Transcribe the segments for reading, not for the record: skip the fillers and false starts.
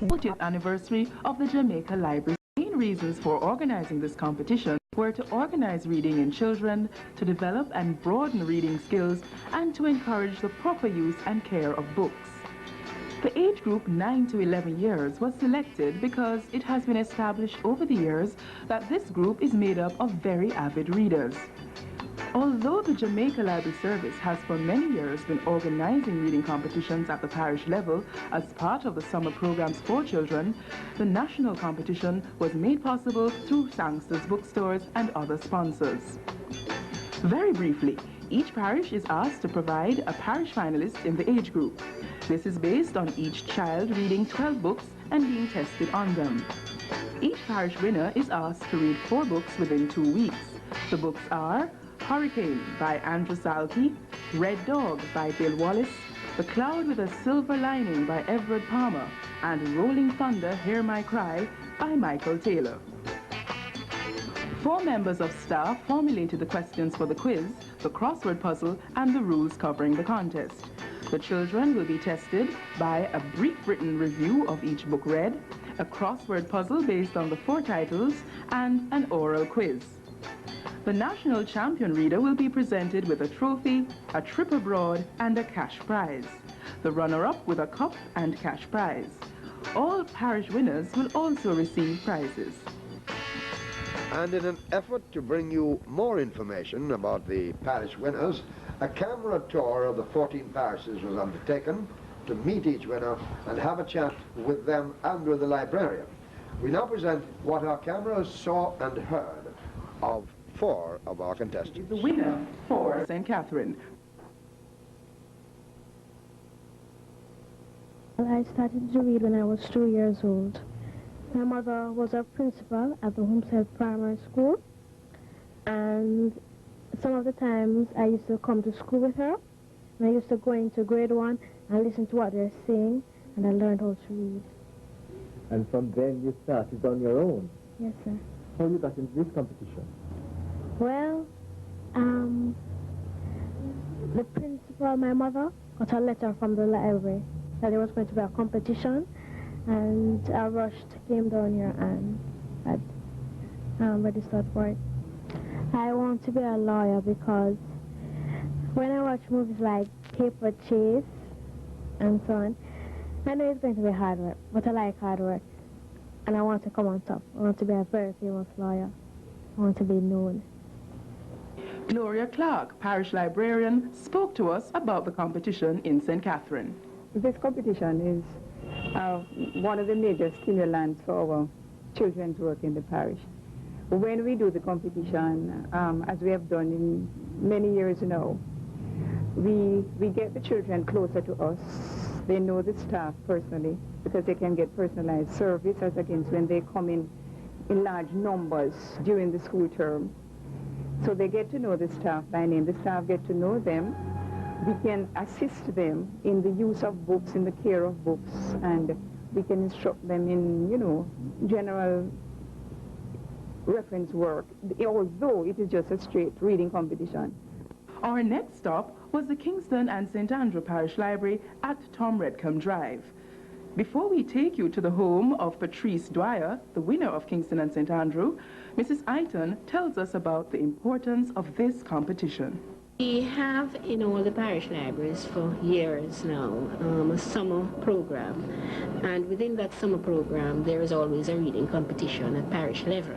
40th anniversary of the Jamaica Library. The main reasons for organizing this competition were to organize reading in children, to develop and broaden reading skills, and to encourage the proper use and care of books. The age group 9 to 11 years was selected because it has been established over the years that this group is made up of very avid readers. Although the Jamaica Library Service has for many years been organizing reading competitions at the parish level as part of the summer programs for children, the national competition was made possible through Sangster's bookstores and other sponsors. Very briefly, each parish is asked to provide a parish finalist in the age group. This is based on each child reading 12 books and being tested on them. Each parish winner is asked to read 4 books within 2 weeks. The books are Hurricane by Andrew Salkey, Red Dog by Bill Wallace, The Cloud with a Silver Lining by Everett Palmer, and Rolling Thunder, Hear My Cry by Machel Taylor. 4 members of staff formulated the questions for the quiz, the crossword puzzle, and the rules covering the contest. The children will be tested by a brief written review of each book read, a crossword puzzle based on the 4 titles, and an oral quiz. The national champion reader will be presented with a trophy, a trip abroad, and a cash prize. The runner-up with a cup and cash prize. All parish winners will also receive prizes. And in an effort to bring you more information about the parish winners, a camera tour of the 14 parishes was undertaken to meet each winner and have a chat with them and with the librarian. We now present what our cameras saw and heard of 4 of our contestants. The winner for St. Catherine. I started to read when I was 2 years old. My mother was a principal at the Homestead Primary School, and some of the times I used to come to school with her, and I used to go into grade 1 and listen to what they're saying, and I learned how to read. And from then you started on your own? Yes, sir. How you got into this competition? Well, the principal, my mother, got a letter from the library that there was going to be a competition, and I rushed, came down here and had registered for it. I want to be a lawyer because when I watch movies like Paper Chase and so on, I know it's going to be hard work, but I like hard work, and I want to come on top. I want to be a very famous lawyer. I want to be known. Gloria Clark, parish librarian, spoke to us about the competition in St. Catherine. This competition is one of the major stimulants for our children's work in the parish. When we do the competition, as we have done in many years now, we get the children closer to us. They know the staff personally because they can get personalized service as against when they come in large numbers during the school term. So they get to know the staff by name. The staff get to know them. We can assist them in the use of books, in the care of books, and we can instruct them in, general reference work, although it is just a straight reading competition. Our next stop was the Kingston and St. Andrew Parish Library at Tom Redcombe Drive. Before we take you to the home of Patrice Dwyer, the winner of Kingston and St. Andrew, Mrs. Iton tells us about the importance of this competition. We have in all the parish libraries for years now a summer program, and within that summer program there is always a reading competition at parish level.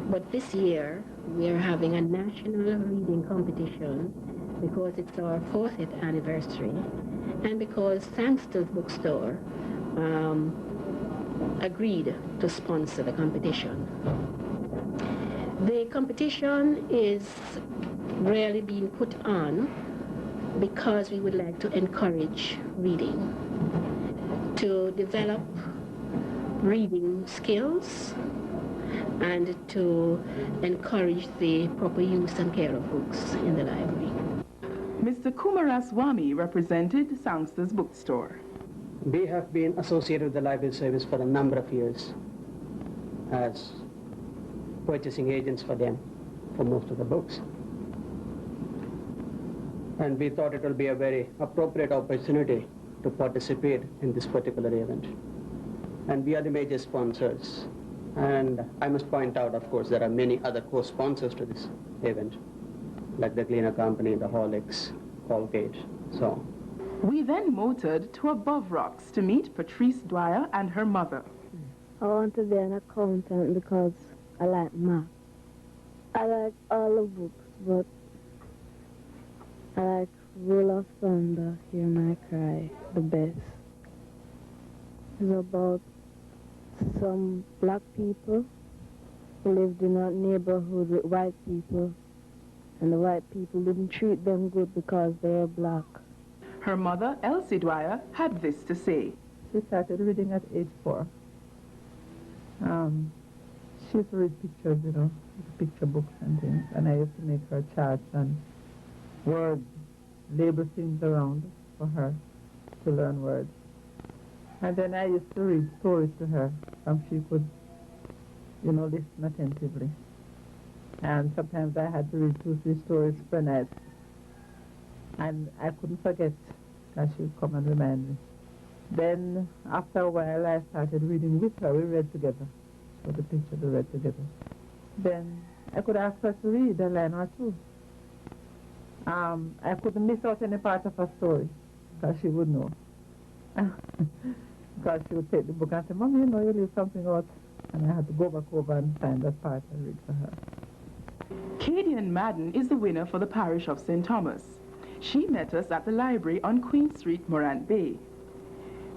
But this year we are having a national reading competition because it's our 40th anniversary and because Sangster's bookstore agreed to sponsor the competition. The competition is really being put on because we would like to encourage reading, to develop reading skills, and to encourage the proper use and care of books in the library. Mr. Kumaraswamy represented Sangster's bookstore. We have been associated with the library service for a number of years as purchasing agents for them for most of the books. And we thought it will be a very appropriate opportunity to participate in this particular event. And we are the major sponsors. And I must point out, of course, there are many other co-sponsors to this event, like the Cleaner Company, the Horlicks, Colgate, so on. We then motored to Above Rocks to meet Patrice Dwyer and her mother. I want to be an accountant because I like math. I like all the books, but I like Roll of Thunder, Hear My Cry the best. It's about some black people who lived in a neighborhood with white people, and the white people didn't treat them good because they were black. Her mother, Elsie Dwyer, had this to say. She started reading at age 4. She used to read pictures, you know, picture books and things, and I used to make her charts and words, label things around for her to learn words. And then I used to read stories to her, and she could, you know, listen attentively. And sometimes I had to read 2, 3 stories per night. And I couldn't forget that she would come and remind me. Then, after a while, I started reading with her. We read together. So the picture, we read together. Then I could ask her to read a line or two. I couldn't miss out any part of her story, because she would know. Because she would take the book and say, Mom, you know, you leave something out. And I had to go back over and find that part and read for her. Cadian Madden is the winner for the parish of St. Thomas. She met us at the library on Queen Street, Morant Bay.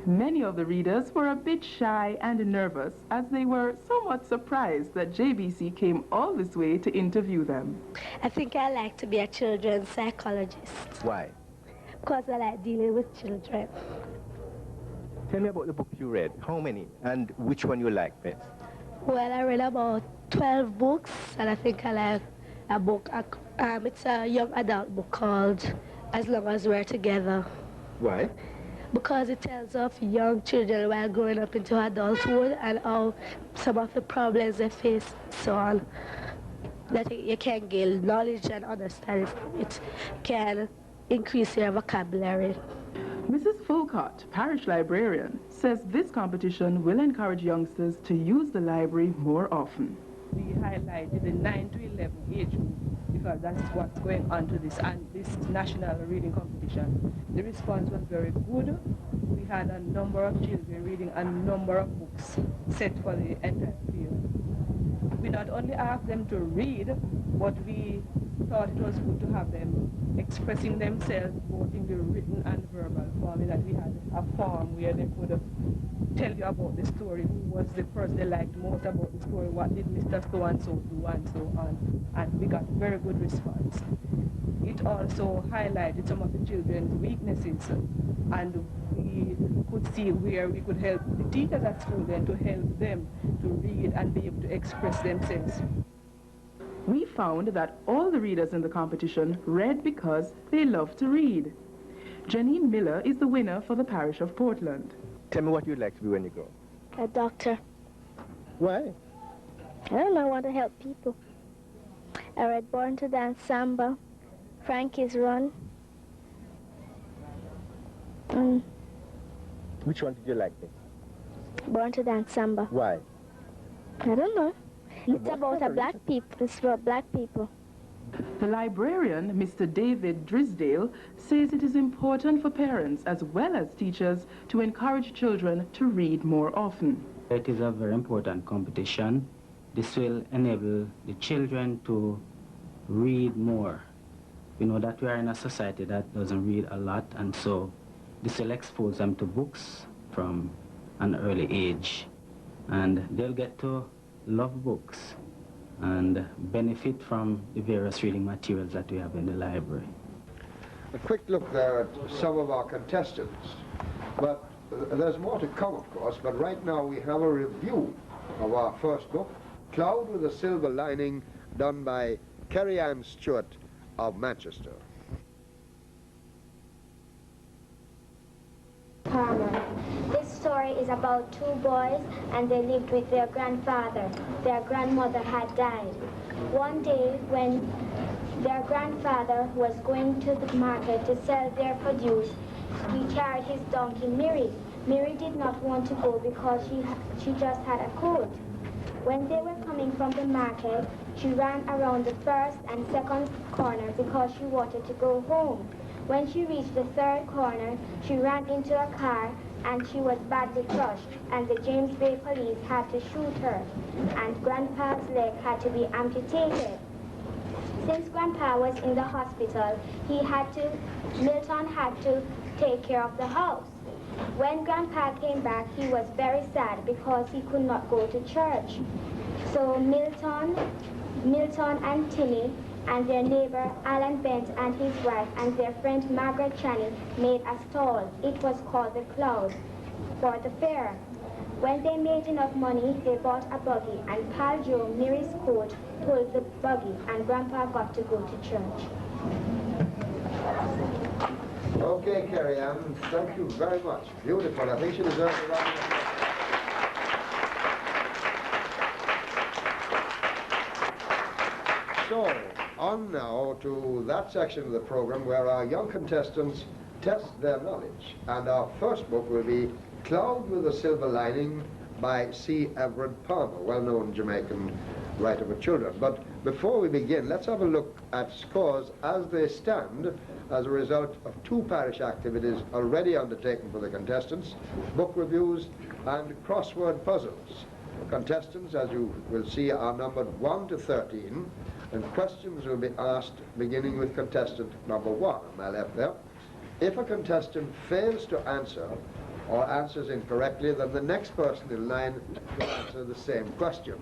Many of the readers were a bit shy and nervous, as they were somewhat surprised that JBC came all this way to interview them. I think I like to be a children's psychologist. Why? Because I like dealing with children. Tell me about the books you read. How many? And which one you like best? Well, I read about 12 books, and I think I like a book. It's a young adult book called As Long As We're Together. Why? Because it tells of young children while growing up into adulthood and how some of the problems they face, so on. That you can gain knowledge and understanding from it, can increase your vocabulary. Mrs. Fulcott, parish librarian, says this competition will encourage youngsters to use the library more often. We highlighted the 9 to 11 age group because that's what's going on to this national reading competition. The response was very good. We had a number of children reading a number of books set for the entire field. We not only asked them to read, but we thought it was good to have them expressing themselves both in the written and verbal form, in that we had a form where they could tell you about the story, who was the person they liked most about the story, what did Mr. So-and-so do, and so on. And we got very good response. It also highlighted some of the children's weaknesses, and we could see where we could help the teachers at school then to help them to read and be able to express themselves. We found that all the readers in the competition read because they love to read. Janine Miller is the winner for the parish of Portland. Tell me what you'd like to be when you grow up. A doctor. Why? I don't know, I want to help people. I read Born to Dance Samba, Frankie's Run. Which one did you like best? Born to Dance Samba. Why? I don't know. It's about a black people. It's about black people. The librarian, Mr. David Drisdale, says it is important for parents as well as teachers to encourage children to read more often. It is a very important competition. This will enable the children to read more. We know that we are in a society that doesn't read a lot, and so this will expose them to books from an early age. And they'll get to love books and benefit from the various reading materials that we have in the library. A quick look there at some of our contestants. But there's more to come, of course, but right now we have a review of our first book, Cloud with a Silver Lining, done by Carrie Ann Stewart of Manchester. This story is about 2 boys, and they lived with their grandfather. Their grandmother had died. One day when their grandfather was going to the market to sell their produce, he carried his donkey Miri. Mary did not want to go because she just had a cold. When they were coming from the market, she ran around the first and second corner because she wanted to go home. When she reached the third corner, she ran into a car and she was badly crushed, and the James Bay police had to shoot her, and Grandpa's leg had to be amputated. Since Grandpa was in the hospital, Milton had to take care of the house. When Grandpa came back, he was very sad because he could not go to church. So Milton and Timmy and their neighbor Alan Bent and his wife and their friend Margaret Channing made a stall. It was called the Cloud for the fair. When they made enough money, they bought a buggy, and Pal Joe, Mary's coach, pulled the buggy, and Grandpa got to go to church. Okay, Carrie Ann, thank you very much. Beautiful. I think she deserves a round of applause. So, on now to that section of the program where our young contestants test their knowledge. And our first book will be Cloud with a Silver Lining by C. Everett Palmer, well-known Jamaican writer for children. But before we begin, let's have a look at scores as they stand as a result of two parish activities already undertaken for the contestants, book reviews and crossword puzzles. Contestants, as you will see, are numbered 1 to 13, and questions will be asked beginning with contestant number 1 on my left there. If a contestant fails to answer or answers incorrectly, then the next person in line will answer the same question.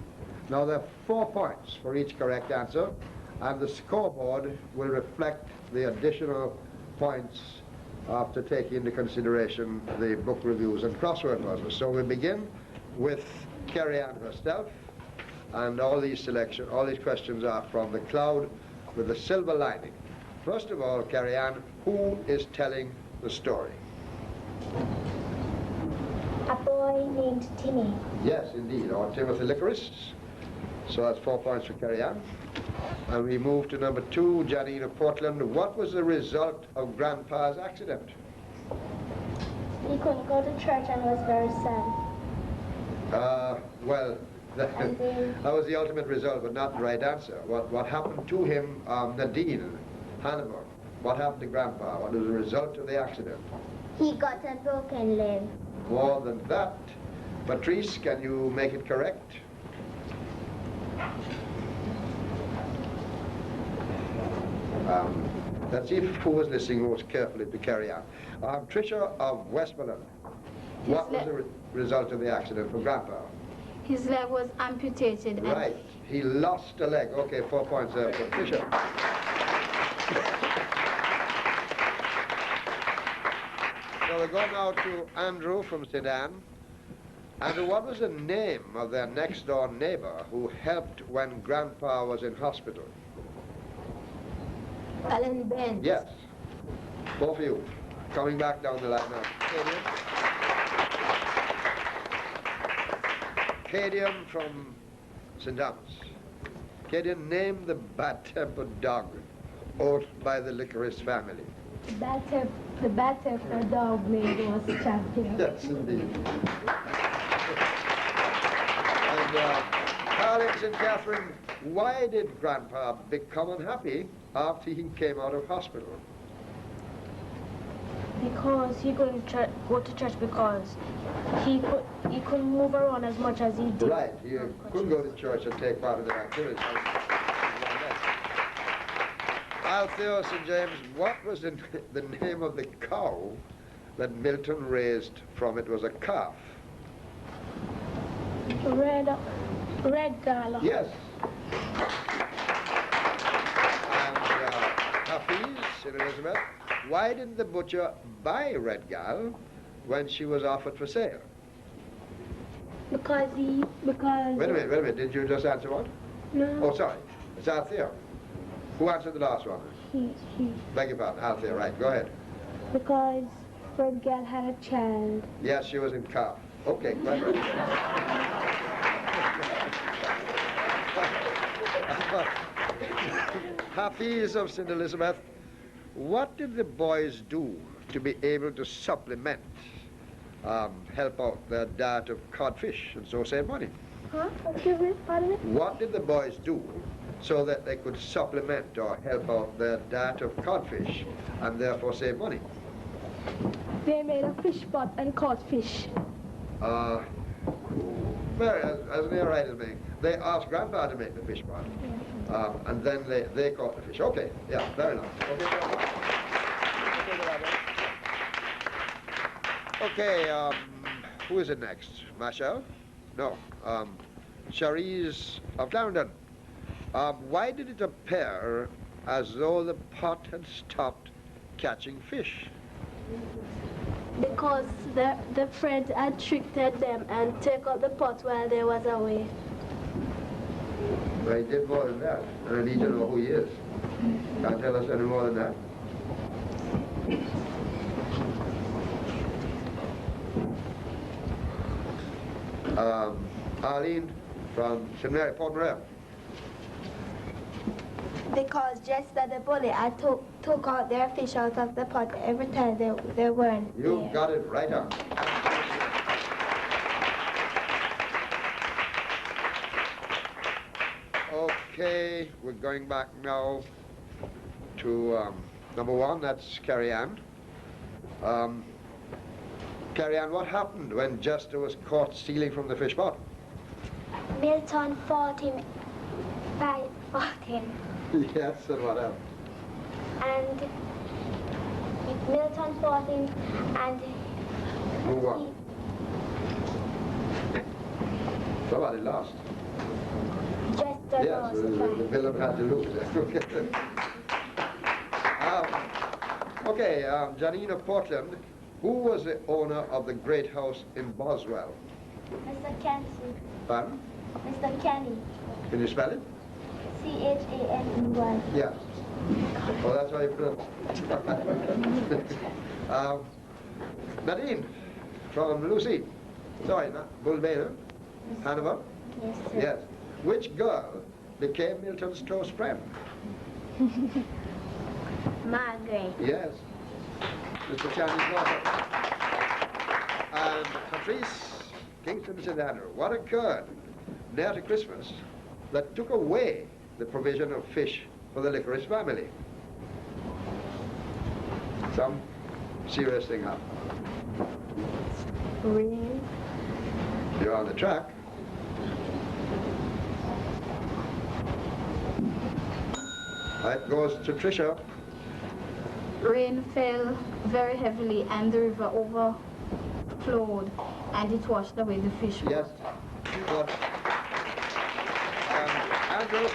Now there are 4 points for each correct answer, and the scoreboard will reflect the additional points after taking into consideration the book reviews and crossword puzzles. So we begin with Carrie Ann herself, and all these questions are from the Cloud with the Silver Lining. First of all, Carrie Ann, who is telling the story? A boy named Timmy. Yes, indeed, or Timothy Licorice. So that's 4 points for Carrie Ann. And we move to number 2, Janine of Portland. What was the result of Grandpa's accident? He couldn't go to church and was very sad. Well, that was the ultimate result, but not the right answer. What happened to him, Nadine Hannibal? What happened to Grandpa? What was the result of the accident? He got a broken leg. More than that. Patrice, can you make it correct? Let's see who was listening most carefully to Carrie Ann. Tricia of Westmoreland. What was the result of the accident for Grandpa? His leg was amputated. Right. He lost a leg. Okay, 4 points there for Tricia. So we go now to Andrew from St. Anne. Andrew, what was the name of their next-door neighbor who helped when Grandpa was in hospital? Alan Bent. Yes. Both of you. Coming back down the line now. Cadian from St. Thomas. Cadian, name the bad-tempered dog owned by the Licorice family. The bad-tempered dog name was Champion. Yes, indeed. And Carl in St. Catherine, why did Grandpa become unhappy after he came out of hospital? Because he couldn't go to church because he couldn't move around as much as he did. Right, he couldn't go to church and take part in the activities. Althea St. James, what was the name of the cow that Milton raised from it was a calf? Red Gala. Yes. And Hafiz, St. Elizabeth, why didn't the butcher buy Red Gal when she was offered for sale? Because Wait a minute, did you just answer one? No. Oh, sorry, it's Althea. Who answered the last one? He. Beg your pardon, Althea, right, go ahead. Because Red Gal had a child. Yes, she was in calf. Okay, quite right. Hafiz of St. Elizabeth, what did the boys do to be able to supplement help out their diet of codfish and so save money. Huh? Excuse me, pardon me? What did the boys do so that they could supplement or help out their diet of codfish and therefore save money? They made a fish pot and caught fish. Very, as near right as me. They asked Grandpa to make the fish pot, and then they caught the fish. Okay, yeah, very nice. Okay, okay, who is it next? Machel? No. Cherise of Clarendon. Why did it appear as though the pot had stopped catching fish? Because the friend had tricked them and took out the pot while they was away. Well, he did more than that, and I need to know who he is. Can't tell us any more than that. Arlene from St. Mary, Port Royal. Because just that the bully had took out their fish out of the pot every time they weren't You there. got it right on. Okay, we're going back now to number one, that's Carrie Ann. Carrie Ann, what happened when Jester was caught stealing from the fish pot? Milton fought him. Yes, and what happened? And Milton fought him and Who won? Somebody lost. Jester Yes, lost. the villain had to lose. Okay, Janine of Portland, who was the owner of the great house in Boswell? Mr. Kenny. Pardon? Mr. Kenny. Can you spell it? C-H-A-N-E-Y. Yes. Oh, that's why you put it. Nadine from Lucy. Sorry, not Bullbane, Hanover? Yes, sir. Yes. Which girl became Milton's close friend? Margaret. Yes. Mr. Chinese daughter. And Patrice Kingston St. Andrew. What occurred near to Christmas that took away the provision of fish for the Licorice family? Some serious thing happened. Rain. You're on the track. That goes to Tricia. Rain fell very heavily and the river overflowed and it washed away the fish. Yes. Good. Andrew,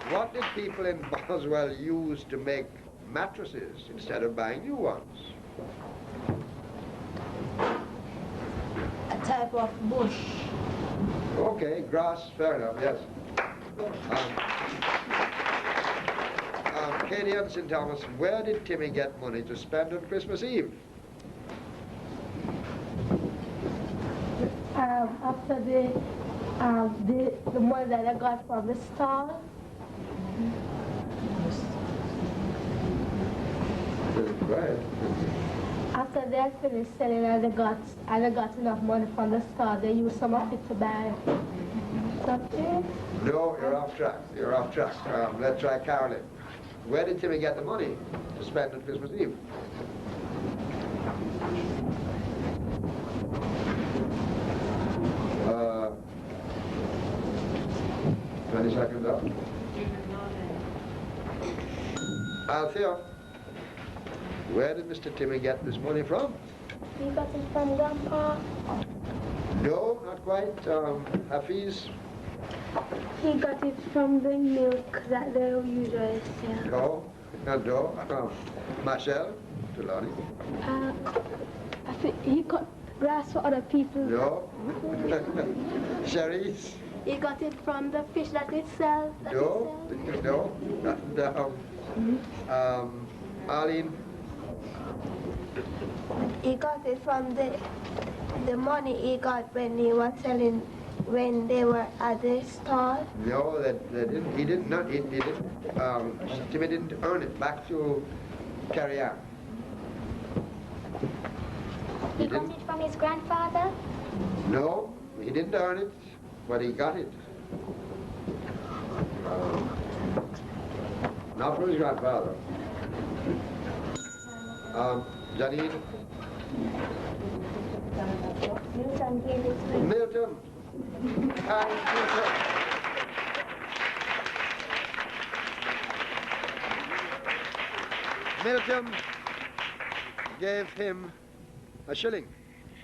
what did people in Boswell use to make mattresses instead of buying new ones? A type of bush. Okay, grass, fair enough, yes. Katie and St. Thomas, where did Timmy get money to spend on Christmas Eve? After the money that I got from the stall. Right. After they had finished selling and they got enough money from the stall, they used some of it to buy something. No, you're off track. You're off track. Let's try Carolyn. Where did Timmy get the money to spend on Christmas Eve? 20 seconds up. Althea, where did Mr. Timmy get this money from? We got it from Grandpa. No, not quite. Hafiz? He got it from the milk that they usually sell. No, no. Machel? Tulani? I think he cut grass for other people. No. Cherise? He got it from the fish that they sell. No. Arlene? He got it from the money he got when he was selling, when they were at the store. No, they didn't. He didn't. Timmy didn't earn it. Back to Carrie Ann. He got it from his grandfather? No, he didn't earn it, but he got it. Not from his grandfather. Janine? Milton gave it to him. Milton. Milton gave him a shilling.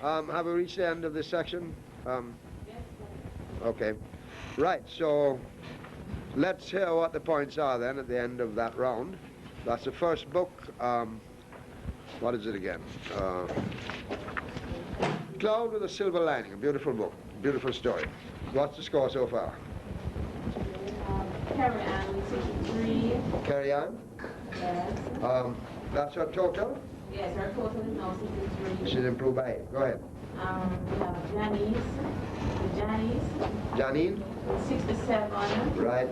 Have we reached the end of this section? Okay. Right, so let's hear what the points are then at the end of that round. That's the first book. What is it again? Cloud with a Silver Lining, a beautiful book, beautiful story. What's the score so far? Carry on, 63. Carry on? Yes. That's her total? Yes, her total is now 63. She's improved by 8. Go ahead. We have Janice, Janine? 67. Right.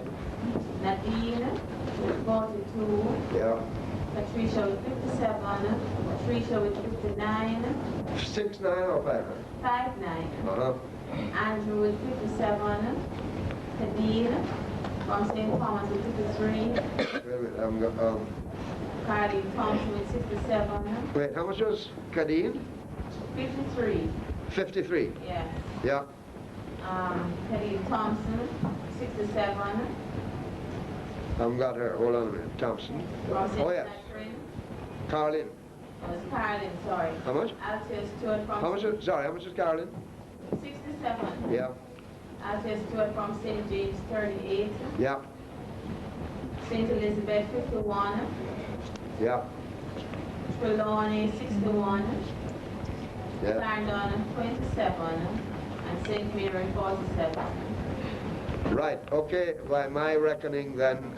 Nadine, 42. Yeah. Patricia with 57. Patricia with 59. 6, 9 or 5? 5, 9. Uh-huh. Andrew with 57. Kadeen from St. Thomas with 53. Carly Thompson with 67. Wait, how much was Kadeen? 53. 53. Yeah. Yeah. Kadeen Thompson, 67. I haven't got her. Hold on a minute. Thompson. Oh, yes. Carlin. Oh, it's Carolyn, sorry. How much? Althea Stewart from... How much is, sorry, how much is Carolyn? 67. Yeah. Althea Stewart from St. James, 38. Yeah. St. Elizabeth, 51. Yeah. Trelawney, 61. Yeah. Clarendon, 27. And St. Mary, 47. Right, okay, by my reckoning then,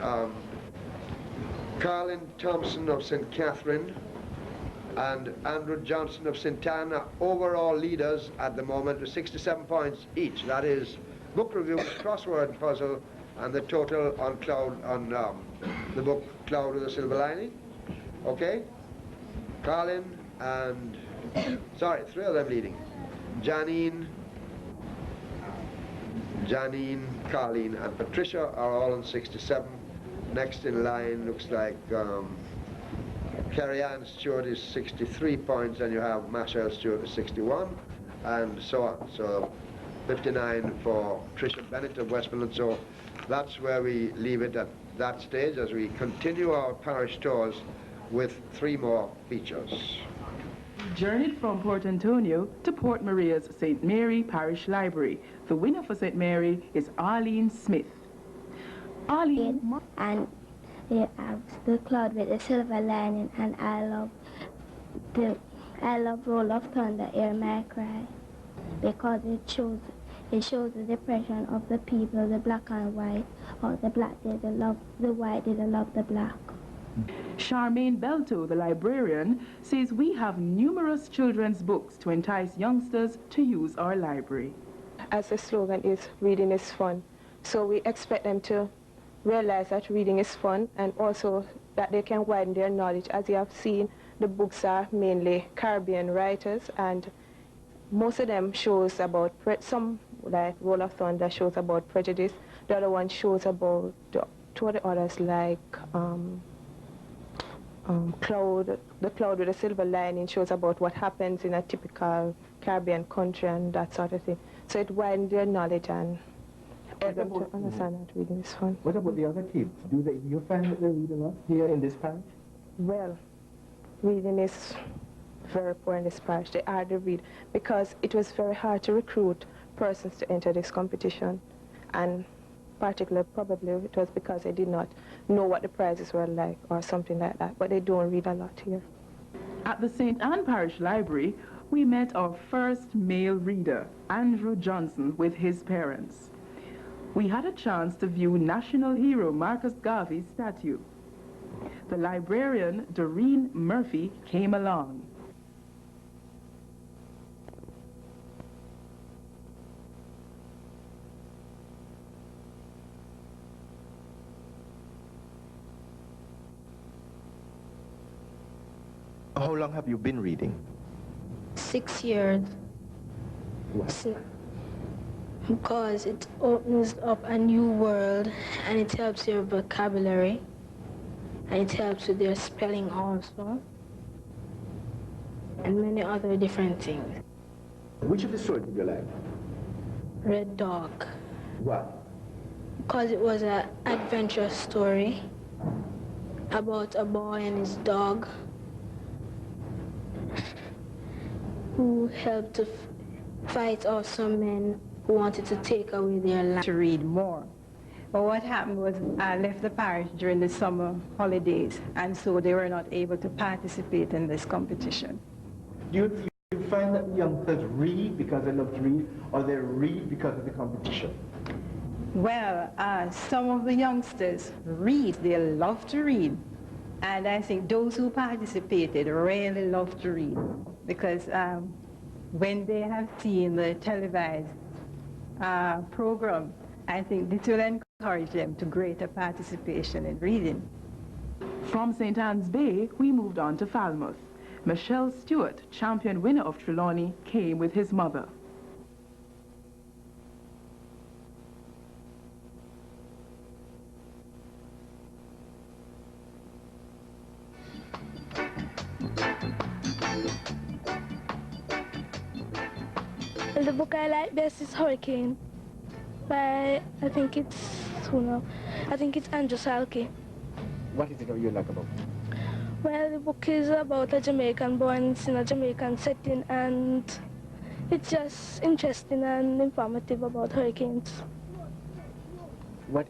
Carlin Thompson of St. Catherine and Andrew Johnson of St. Anne are overall leaders at the moment with 67 points each. That is book review, crossword puzzle, and the total on Cloud, on the book Cloud with a Silver Lining. Okay? Carlin and, sorry, 3 of them leading. Janine, Carlin, and Patricia are all on 67. Next in line looks like Carrie Ann Stewart is 63 points, and you have Machel Stewart is 61, and so on. So 59 for Tricia Bennett of Westmoreland. So that's where we leave it at that stage as we continue our parish tours with 3 more features. Journeyed from Port Antonio to Port Maria's St. Mary Parish Library. The winner for St. Mary is Arlene Smith. Arlene. And yeah, the Cloud with the Silver Lining, and I love Roll of Thunder, Hear My Cry, because it shows the depression of the people, the black and white, or the black didn't love the white, didn't love the black. Charmaine Belto, the librarian, says we have numerous children's books to entice youngsters to use our library. As the slogan is, reading is fun. So we expect them to realize that reading is fun, and also that they can widen their knowledge. As you have seen, the books are mainly Caribbean writers, and most of them shows about, some like Roll of Thunder shows about prejudice, the other one shows about, 2 of the others like Cloud, the Cloud with a Silver Lining shows about what happens in a typical Caribbean country and that sort of thing. So it widens their knowledge and helps them to understand that reading is fun. What about the other kids? Do you find that they read a lot here in this parish? Well, reading is very poor in this parish. They hardly read because it was very hard to recruit persons to enter this competition, and particularly probably it was because they did not know what the prizes were like or something like that, but they don't read a lot here. At the St. Anne Parish Library, we met our first male reader, Andrew Johnson, with his parents. We had a chance to view national hero Marcus Garvey's statue. The librarian, Doreen Murphy, came along. How long have you been reading? 6 years. See, because it opens up a new world and it helps your vocabulary and it helps with your spelling also and many other different things. Which of the stories did you like? Red Dog. Why? Because it was an adventure story about a boy and his dog who helped to fight off some men who wanted to take away their land. To read more. But what happened was I left the parish during the summer holidays, and so they were not able to participate in this competition. Do you find that youngsters read because they love to read, or they read because of the competition? Well, some of the youngsters read. They love to read. And I think those who participated really love to read because when they have seen the televised program, I think this will encourage them to greater participation in reading. From St. Anne's Bay, we moved on to Falmouth. Machel Stewart, champion winner of Trelawney, came with his mother. The book I like best is Hurricane by, I think it's Andrew Salke. What is it that you like about it? Well, the book is about a Jamaican boy and it's in a Jamaican setting and it's just interesting and informative about hurricanes.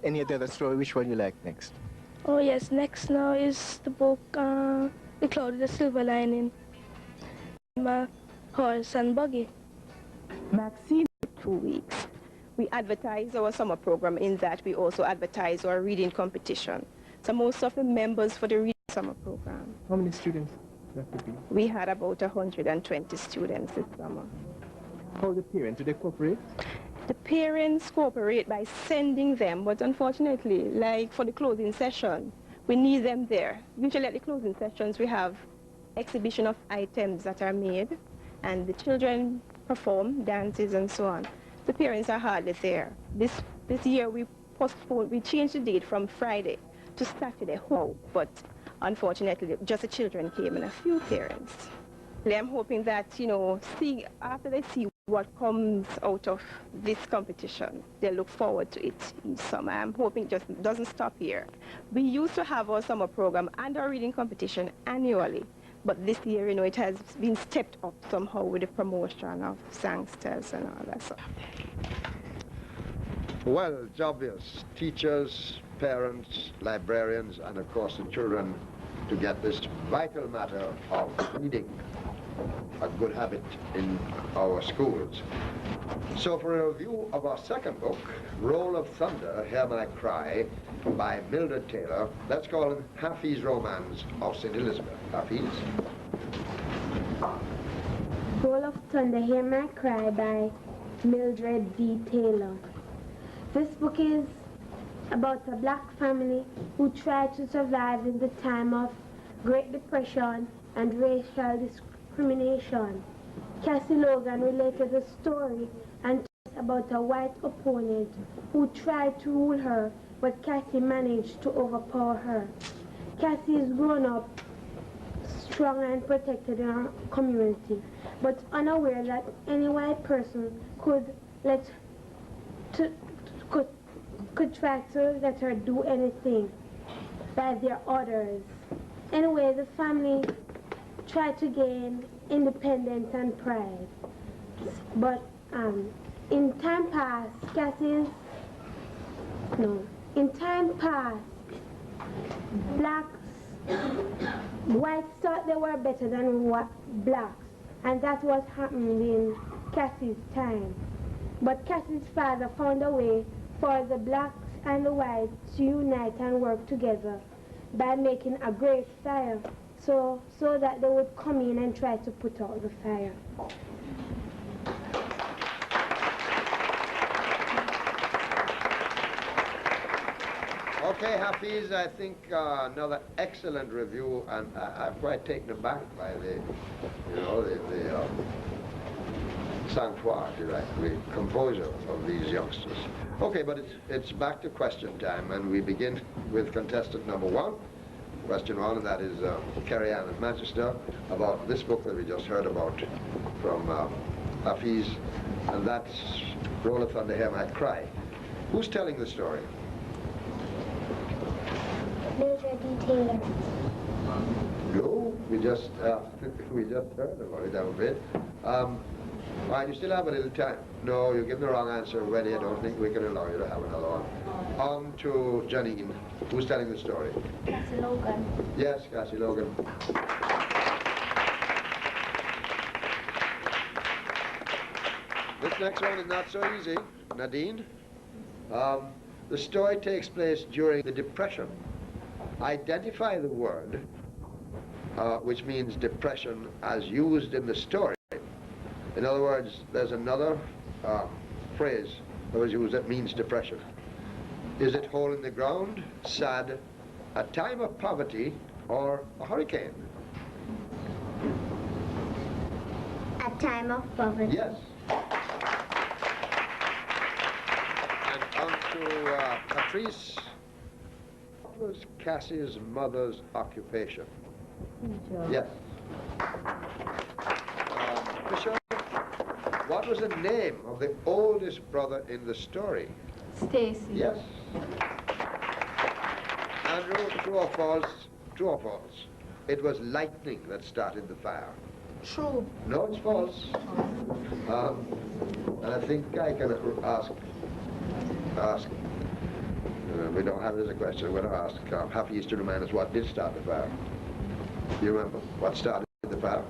Any other story, which one you like next? Oh yes, next now is the book The Cloud with the Silver Lining, my horse and buggy. Maxine. 2 weeks. We advertise our summer program in that we also advertise our reading competition. So most of the members for the reading summer program. How many students that could be? We had about 120 students this summer. How the parents, do they cooperate? The parents cooperate by sending them, but unfortunately, like for the closing session, we need them there. Usually at the closing sessions, we have exhibition of items that are made, and the children perform dances and so on. The parents are hardly there. This year we changed the date from Friday to Saturday, but unfortunately just the children came and a few parents. I'm hoping that, after they see what comes out of this competition, they look forward to it each summer. I'm hoping it just doesn't stop here. We used to have our summer program and our reading competition annually. But this year, it has been stepped up somehow with the promotion of songsters and all that stuff. Well, it's obvious. Teachers, parents, librarians, and of course the children to get this vital matter of reading a good habit in our schools. So for a review of our second book, Roll of Thunder, Hear My Cry, by Mildred Taylor, let's call him Hafiz Romance of St. Elizabeth. Hafiz. Roll of Thunder, Hear My Cry by Mildred D. Taylor. This book is about a black family who tried to survive in the time of Great Depression and racial discrimination. Cassie Logan related a story and about a white opponent who tried to rule her, but Cassie managed to overpower her. Cassie is grown up strong and protected in her community, but unaware that any white person could try to let her do anything by their orders. Anyway, the family tried to gain independence and pride, but in time past, whites thought they were better than blacks, and that's what happened in Cassie's time. But Cassie's father found a way for the blacks and the whites to unite and work together by making a great fire, so that they would come in and try to put out the fire. Okay, Hafiz, I think another excellent review, and I'm quite taken aback by sang-froid, if you like, the composer of these youngsters. Okay, but it's back to question time, and we begin with contestant number 1. Question 1, and that is Carrie Ann of Manchester, about this book that we just heard about from Hafiz, and that's Rolleth Under Him I Cry. Who's telling the story? Mildred D. Taylor. No, we just heard about it, haven't we? All right, you still have a little time. No, you give the wrong answer already. I don't think we can allow you to have another one. On to Janine. Who's telling the story? Cassie Logan. Yes, Cassie Logan. This next one is not so easy. Nadine. The story takes place during the Depression. Identify the word, which means depression, as used in the story. In other words, there's another phrase that was used that means depression. Is it hole in the ground, sad, a time of poverty, or a hurricane? A time of poverty. Yes. And on to Patrice. What was Cassie's mother's occupation? Yes. Michel, what was the name of the oldest brother in the story? Stacy. Yes. Andrew, true or false? True or false? It was lightning that started the fire. True. No, it's false. And I think I can ask, we don't have it as a question. I'm going to ask Hafiz to remind us what did start the fire. Do you remember what started the fire?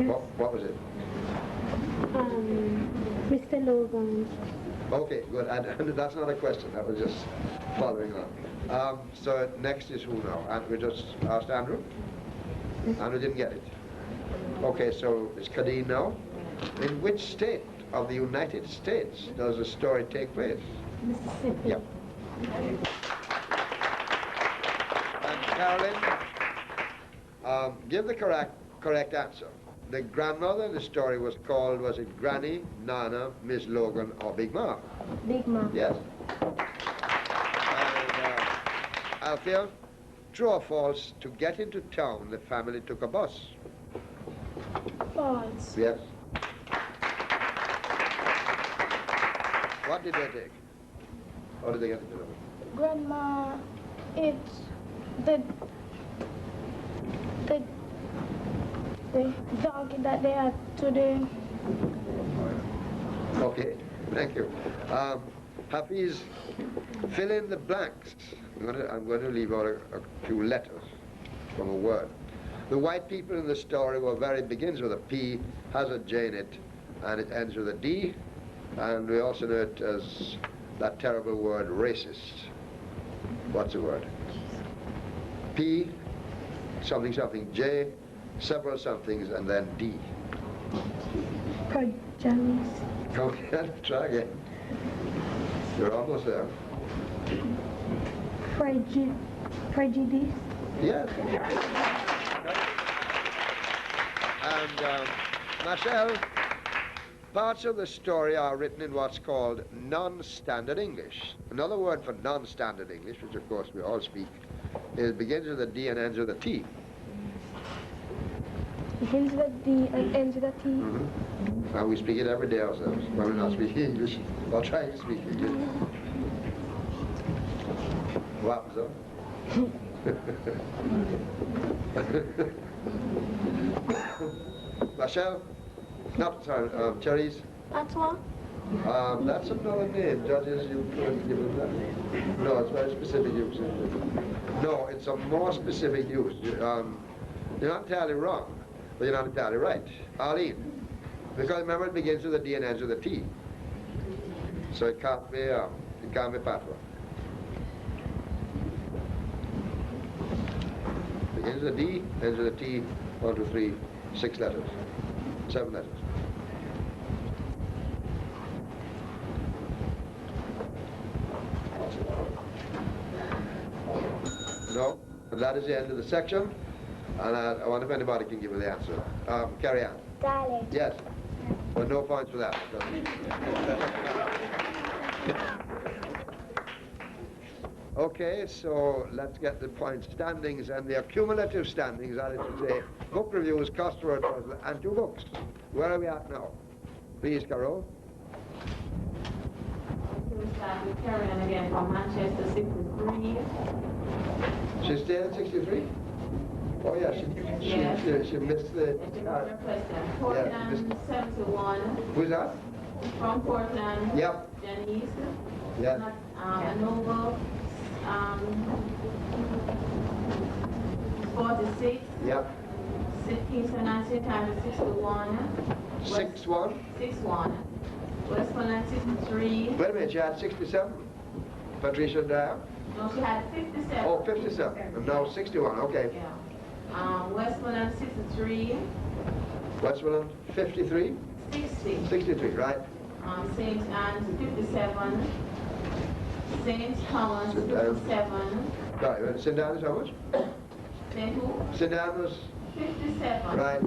Yes. What was it? Mr. Logan. Okay, good. And that's not a question. That was just following on. So next is who now? And we just asked Andrew? Andrew didn't get it. Okay, so it's Kadeen now. In which state of the United States does the story take place? Mississippi. Yep. And Carolyn, give the correct answer. The grandmother in the story was called, was it Granny, Nana, Miss Logan, or Big Ma? Big Ma. Yes. And Althea, true or false, to get into town, the family took a bus? False. Yes. What did they take? How did they get into town? Grandma, it's the donkey that they had today. Okay, thank you. Hafiz, fill in the blanks. I'm going to leave out a few letters from a word. The white people in the story begins with a P, has a J in it, and it ends with a D, and we also know it as that terrible word, racist. What's the word? P, something, something, J, several somethings, and then D. Prejudice. Come again, try again. You're almost there. Prejudice. Yes. And Machel, parts of the story are written in what's called non-standard English. Another word for non-standard English, which of course we all speak, begins with a D and ends with a T. Begins with a D and ends with a T. Mm-hmm. And we speak it every day ourselves when we're not speaking English or trying to speak English. What happens though? Machel? Not, sorry, Cherries? That's one. That's another name. Judges, you could give it that. No, it's very specific use. No, it's a more specific use. You're not entirely wrong, but you're not entirely right. Arlene? Because remember it begins with a D and ends with a T. So it can't be patois. Begins with a D, ends with a T, 1, 2, 3, 6 letters, 7 letters. No, and that is the end of the section. And I wonder if anybody can give me the answer. Carry on. Dialect. Yes. But no points for that. Okay, so let's get the point standings and the accumulative standings, that is to say, book reviews, cost word puzzle, and 2 books. Where are we at now? Please, Carol. We'll start with Karen again from Manchester, 63. She stayed at 63? Oh, yeah, she missed the... Portland, 71. Who's that? From Portland. Yep. Janice. Yes. Nova. 46. Yep. Kingston and St. Andrews, 61. 6-1? 6-1. Westmoreland, 63. Wait a minute, she had 67? Patricia Dyer? No, she had 57. Oh, 57. And now 61, okay. Yeah. Westmoreland, 63. Westmoreland, 53? 60. 63, right. St. Anne's, 57. St. Thomas, 57. Sorry, St. Anne's how much? St. who? St. Anne's? 57. Right.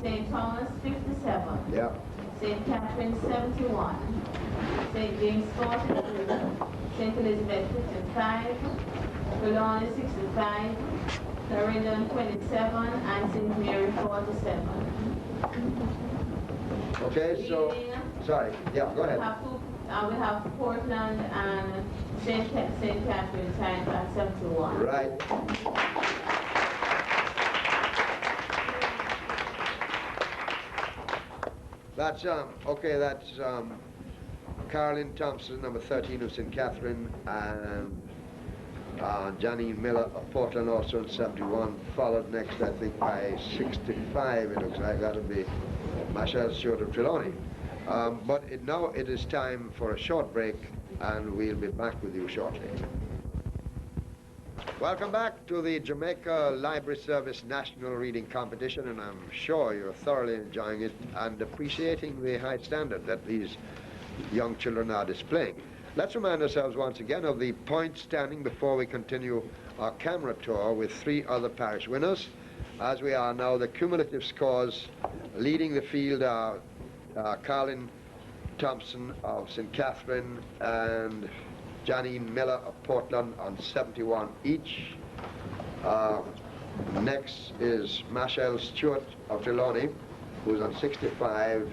St. Thomas, 57. Yeah. St. Catherine, 71. St. James, 42. St. Elizabeth, 55. Trelawney, 65. Clarendon, 27. And St. Mary, 47. Okay, so, sorry, yeah, go ahead. We have Portland and St. Catherine tied at 71. Right. That's, okay, that's Carolyn Thompson, number 13 of St. Catherine, and Janine Miller of Portland, also in 71, followed next, I think, by 65, it looks like. That'll be Machel, Stewart of Trelawney. But now it is time for a short break, and we'll be back with you shortly. Welcome back to the Jamaica Library Service National Reading Competition, and I'm sure you're thoroughly enjoying it and appreciating the high standard that these young children are displaying. Let's remind ourselves once again of the point standing before we continue our camera tour with 3 other parish winners. As we are now, the cumulative scores leading the field are Carolyn Thompson of St. Catherine and Janine Miller of Portland on 71 each. Next is Machel Stewart of Trelawney, who's on 65,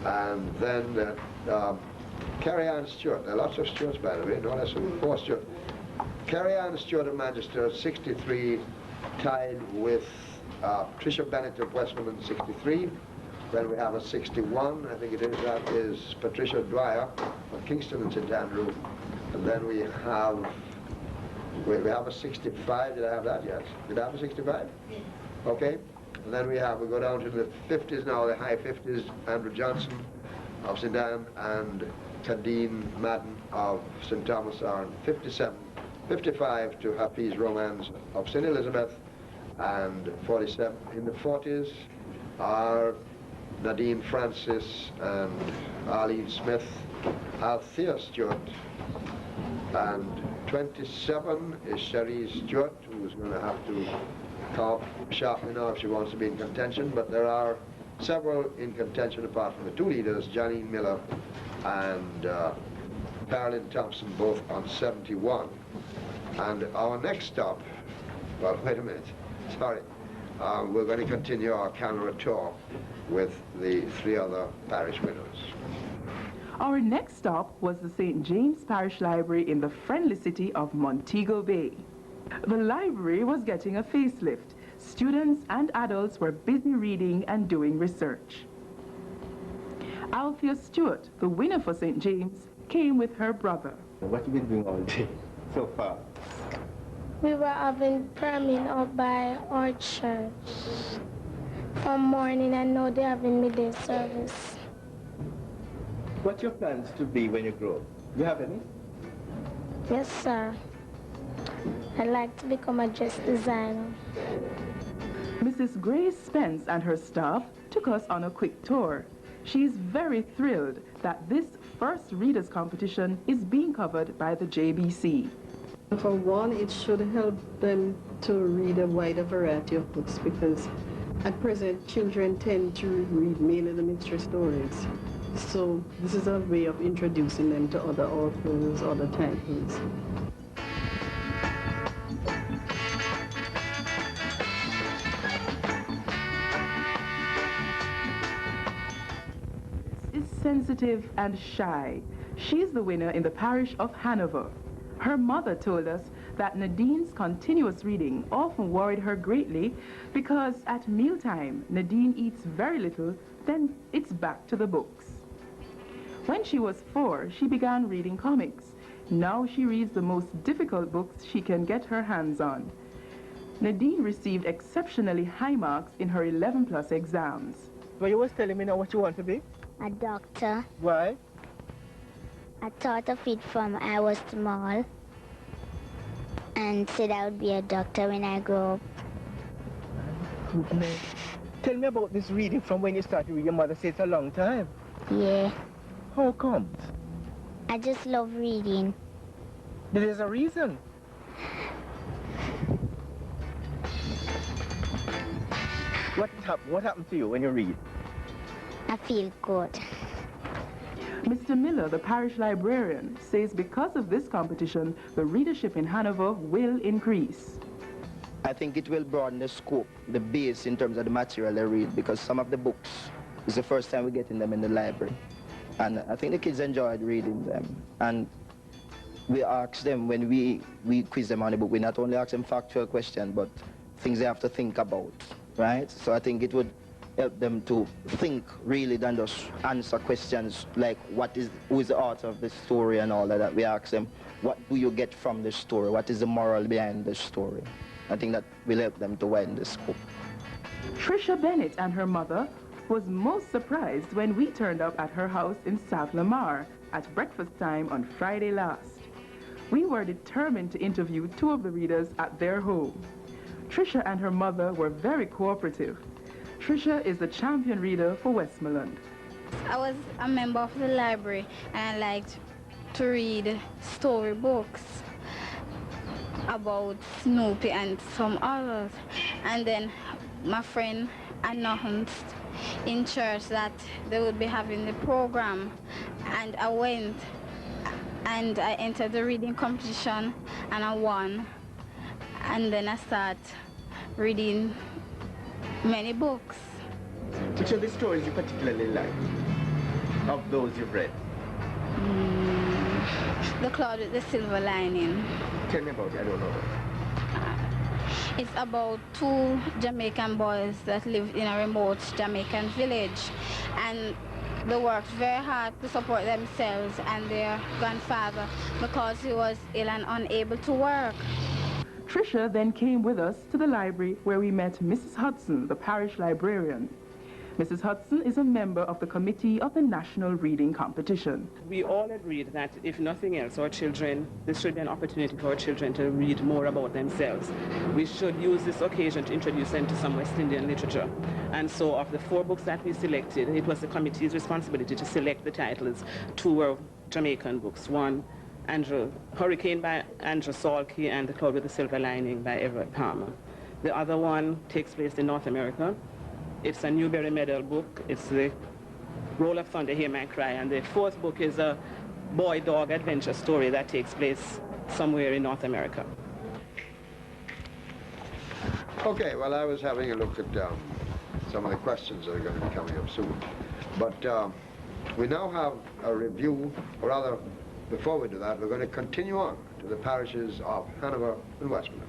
and then Carrie-Ann Stewart. There are lots of Stewarts, by the way, no less than 4 Stewart. Carrie-Ann Stewart of Manchester, 63, tied with Tricia Bennett of Westmoreland, 63. Then we have a 61, I think it is, that is Patricia Dwyer of Kingston and St. Andrew. And then we have a 65, did I have that? Yes. Did I have a 65? Yes. Okay. And then we go down to the 50s now, the high 50s, Andrew Johnson of St. Anne and Cadine Madden of St. Thomas are on 57. 55 to Hafiz Romans of St. Elizabeth, and 47. In the 40s are Nadine Francis and Arlene Smith, Althea Stewart, and 27 is Cherise Stewart, who's going to have to come up sharply now if she wants to be in contention, but there are several in contention apart from the 2 leaders, Janine Miller and Carolyn Thompson, both on 71. And our next stop, well, wait a minute, sorry. We're going to continue our camera tour with the 3 other parish winners. Our next stop was the St. James Parish Library in the friendly city of Montego Bay. The library was getting a facelift. Students and adults were busy reading and doing research. Althea Stewart, the winner for St. James, came with her brother. What have you been doing all day so far? We were having prayer meeting out by our church from morning, and now they're having midday service. What's your plans to be when you grow up? Do you have any? Yes, sir. I'd like to become a dress designer. Mrs. Grace Spence and her staff took us on a quick tour. She is very thrilled that this first readers competition is being covered by the JBC. For one, it should help them to read a wider variety of books, because At present, children tend to read mainly the mystery stories. So this is a way of introducing them to other authors, other titles. Is sensitive and shy. She's the winner in the parish of Hanover. Her mother told us that Nadine's continuous reading often worried her greatly because at mealtime, Nadine eats very little, then it's back to the books. When she was 4, she began reading comics. Now she reads the most difficult books she can get her hands on. Nadine received exceptionally high marks in her 11+ exams. Well, you was telling me now what you want to be? A doctor. Why? I thought of it from I was small and said I would be a doctor when I grow up. Goodness. Tell me about this reading from when you started reading. Your mother said it's a long time. Yeah. How comes? I just love reading. There's a reason. What happened to you when you read? I feel good. Mr. Miller, the parish librarian, says because of this competition, the readership in Hanover will increase. I think it will broaden the scope, the base in terms of the material they read, because some of the books is the first time we're getting them in the library. And I think the kids enjoyed reading them. And we ask them, when we quiz them on the book, we not only ask them factual questions, but things they have to think about, right? So I think it would help them to think really than just answer questions like who is the author of the story and all of that. We ask them, what do you get from the story? What is the moral behind the story? I think that will help them to widen the scope. Trisha Bennett and her mother was most surprised when we turned up at her house in South Lamar at breakfast time on Friday last. We were determined to interview 2 of the readers at their home. Trisha and her mother were very cooperative. Trisha is the champion reader for Westmoreland. I was a member of the library and I liked to read storybooks about Snoopy and some others. And then my friend announced in church that they would be having the program, and I went and I entered the reading competition and I won. And then I started reading many books. Which are the stories you particularly like of those you've read? The Cloud with the Silver Lining. Tell me about it, I don't know. It's about 2 Jamaican boys that live in a remote Jamaican village, and they worked very hard to support themselves and their grandfather because he was ill and unable to work. Trisha then came with us to the library where we met Mrs. Hudson, the parish librarian. Mrs. Hudson is a member of the committee of the National Reading Competition. We all agreed that if nothing else, this should be an opportunity for our children to read more about themselves. We should use this occasion to introduce them to some West Indian literature. And so of the 4 books that we selected, it was the committee's responsibility to select the titles. 2 were Jamaican books. One, Hurricane by Andrew Salkey and The Cloud with the Silver Lining by Everett Palmer. The other one takes place in North America. It's a Newbery Medal book. It's the Roll of Thunder, Hear My Cry. And the 4th book is a boy-dog adventure story that takes place somewhere in North America. Okay, well, I was having a look at some of the questions that are going to be coming up soon. But we now have a review, or rather, before we do that, we're going to continue on to the parishes of Hanover and Westmoreland.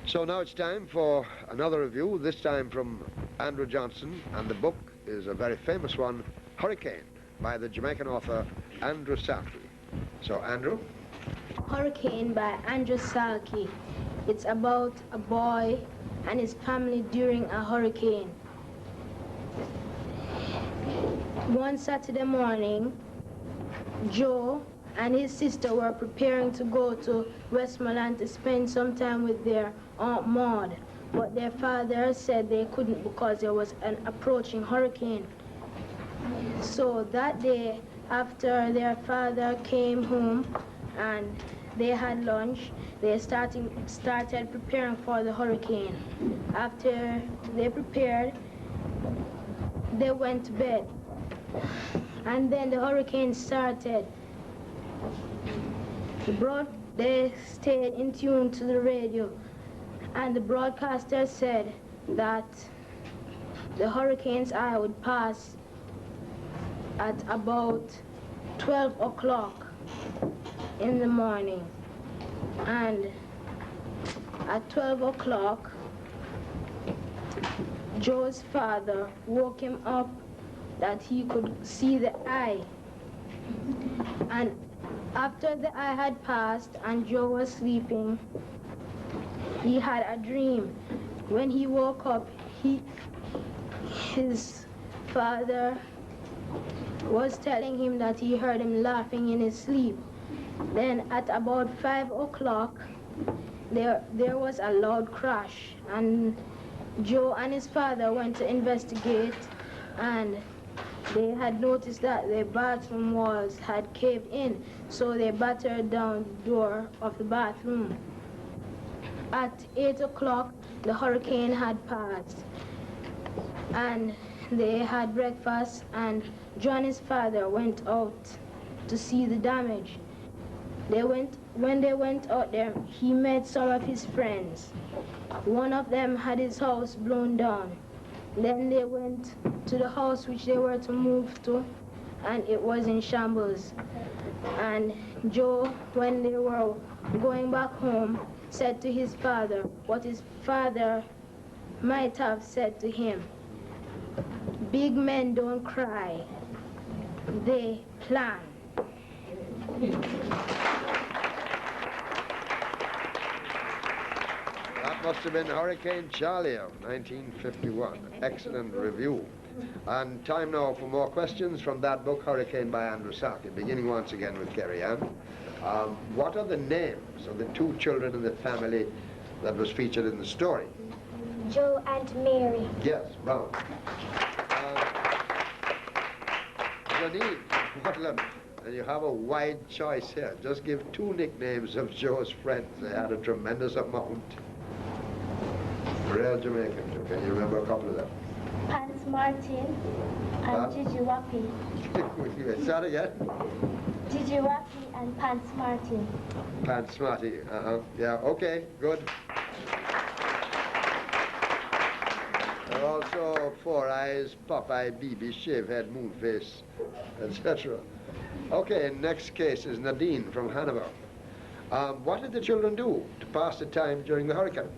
So now it's time for another review, this time from Andrew Johnson, and the book is a very famous one, Hurricane, by the Jamaican author Andrew Salkey. So, Andrew? Hurricane by Andrew Salkey. It's about a boy and his family during a hurricane. One Saturday morning, Joe and his sister were preparing to go to Westmoreland to spend some time with their Aunt Maud but their father said they couldn't because there was an approaching hurricane. So that day, after their father came home and they had lunch, they started preparing for the hurricane. After they prepared, they went to bed. And then the hurricane started. They stayed in tune to the radio, and the broadcaster said that the hurricane's eye would pass at about 12 o'clock in the morning. And at 12 o'clock, Joe's father woke him up that he could see the eye. And after the eye had passed and Joe was sleeping, he had a dream. When he woke up, his father was telling him that he heard him laughing in his sleep. Then at about 5 o'clock, there was a loud crash, and Joe and his father went to investigate, and they had noticed that the bathroom walls had caved in, so they battered down the door of the bathroom. At 8 o'clock, the hurricane had passed, and they had breakfast, and Joe and his father went out to see the damage. When they went out there, he met some of his friends. One of them had his house blown down. Then they went to the house which they were to move to, and it was in shambles. And Joe, when they were going back home, said to his father what his father might have said to him. Big men don't cry, they plan. That must have been Hurricane Charlie of 1951. Excellent review. And time now for more questions from that book, Hurricane by Andrew Sarkey. Beginning once again with Kerry Ann. What are the names of the two children in the family that was featured in the story? Joe and Mary. Yes, well. Janine, what luck. And you have a wide choice here. Just give two nicknames of Joe's friends. They had a tremendous amount. Real Jamaican too. Can you remember a couple of them? Pants Martin and Gigi Wappy. Say that again? Gigi Wappy and Pants Martin. Pants Marty. Yeah, okay, good. There are also Four Eyes, Popeye, BB, Shavehead, Moonface, etc. Okay, next case is Nadine from Hanover. What did the children do to pass the time during the hurricane?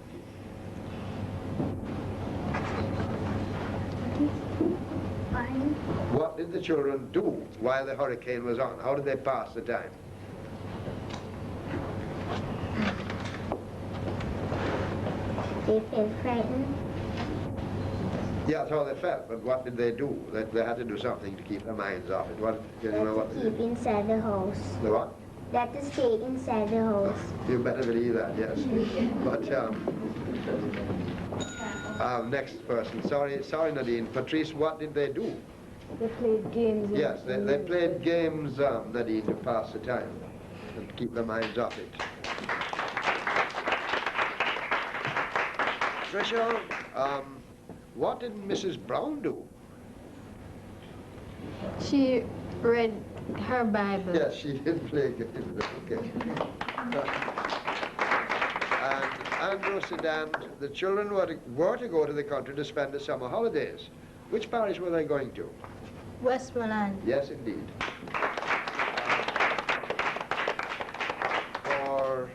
What did the children do while the hurricane was on? How did they pass the time? They felt frightened. Yeah, that's how they felt, but what did they do? They had to do something to keep their minds off it. What, you know what they did? Keep inside the house. The what? They had to stay inside the house. You better believe that, yes. But, next person. Sorry, Nadine. Patrice, what did they do? They played games. Yes, they played games, Nadine, to pass the time and keep their minds off it. Tricia, what did Mrs. Brown do? She read her Bible. Yes, she did play games. Okay. And Andrew Sedan, the children were to go to the country to spend the summer holidays. Which parish were they going to? Westmoreland. Yes, indeed. For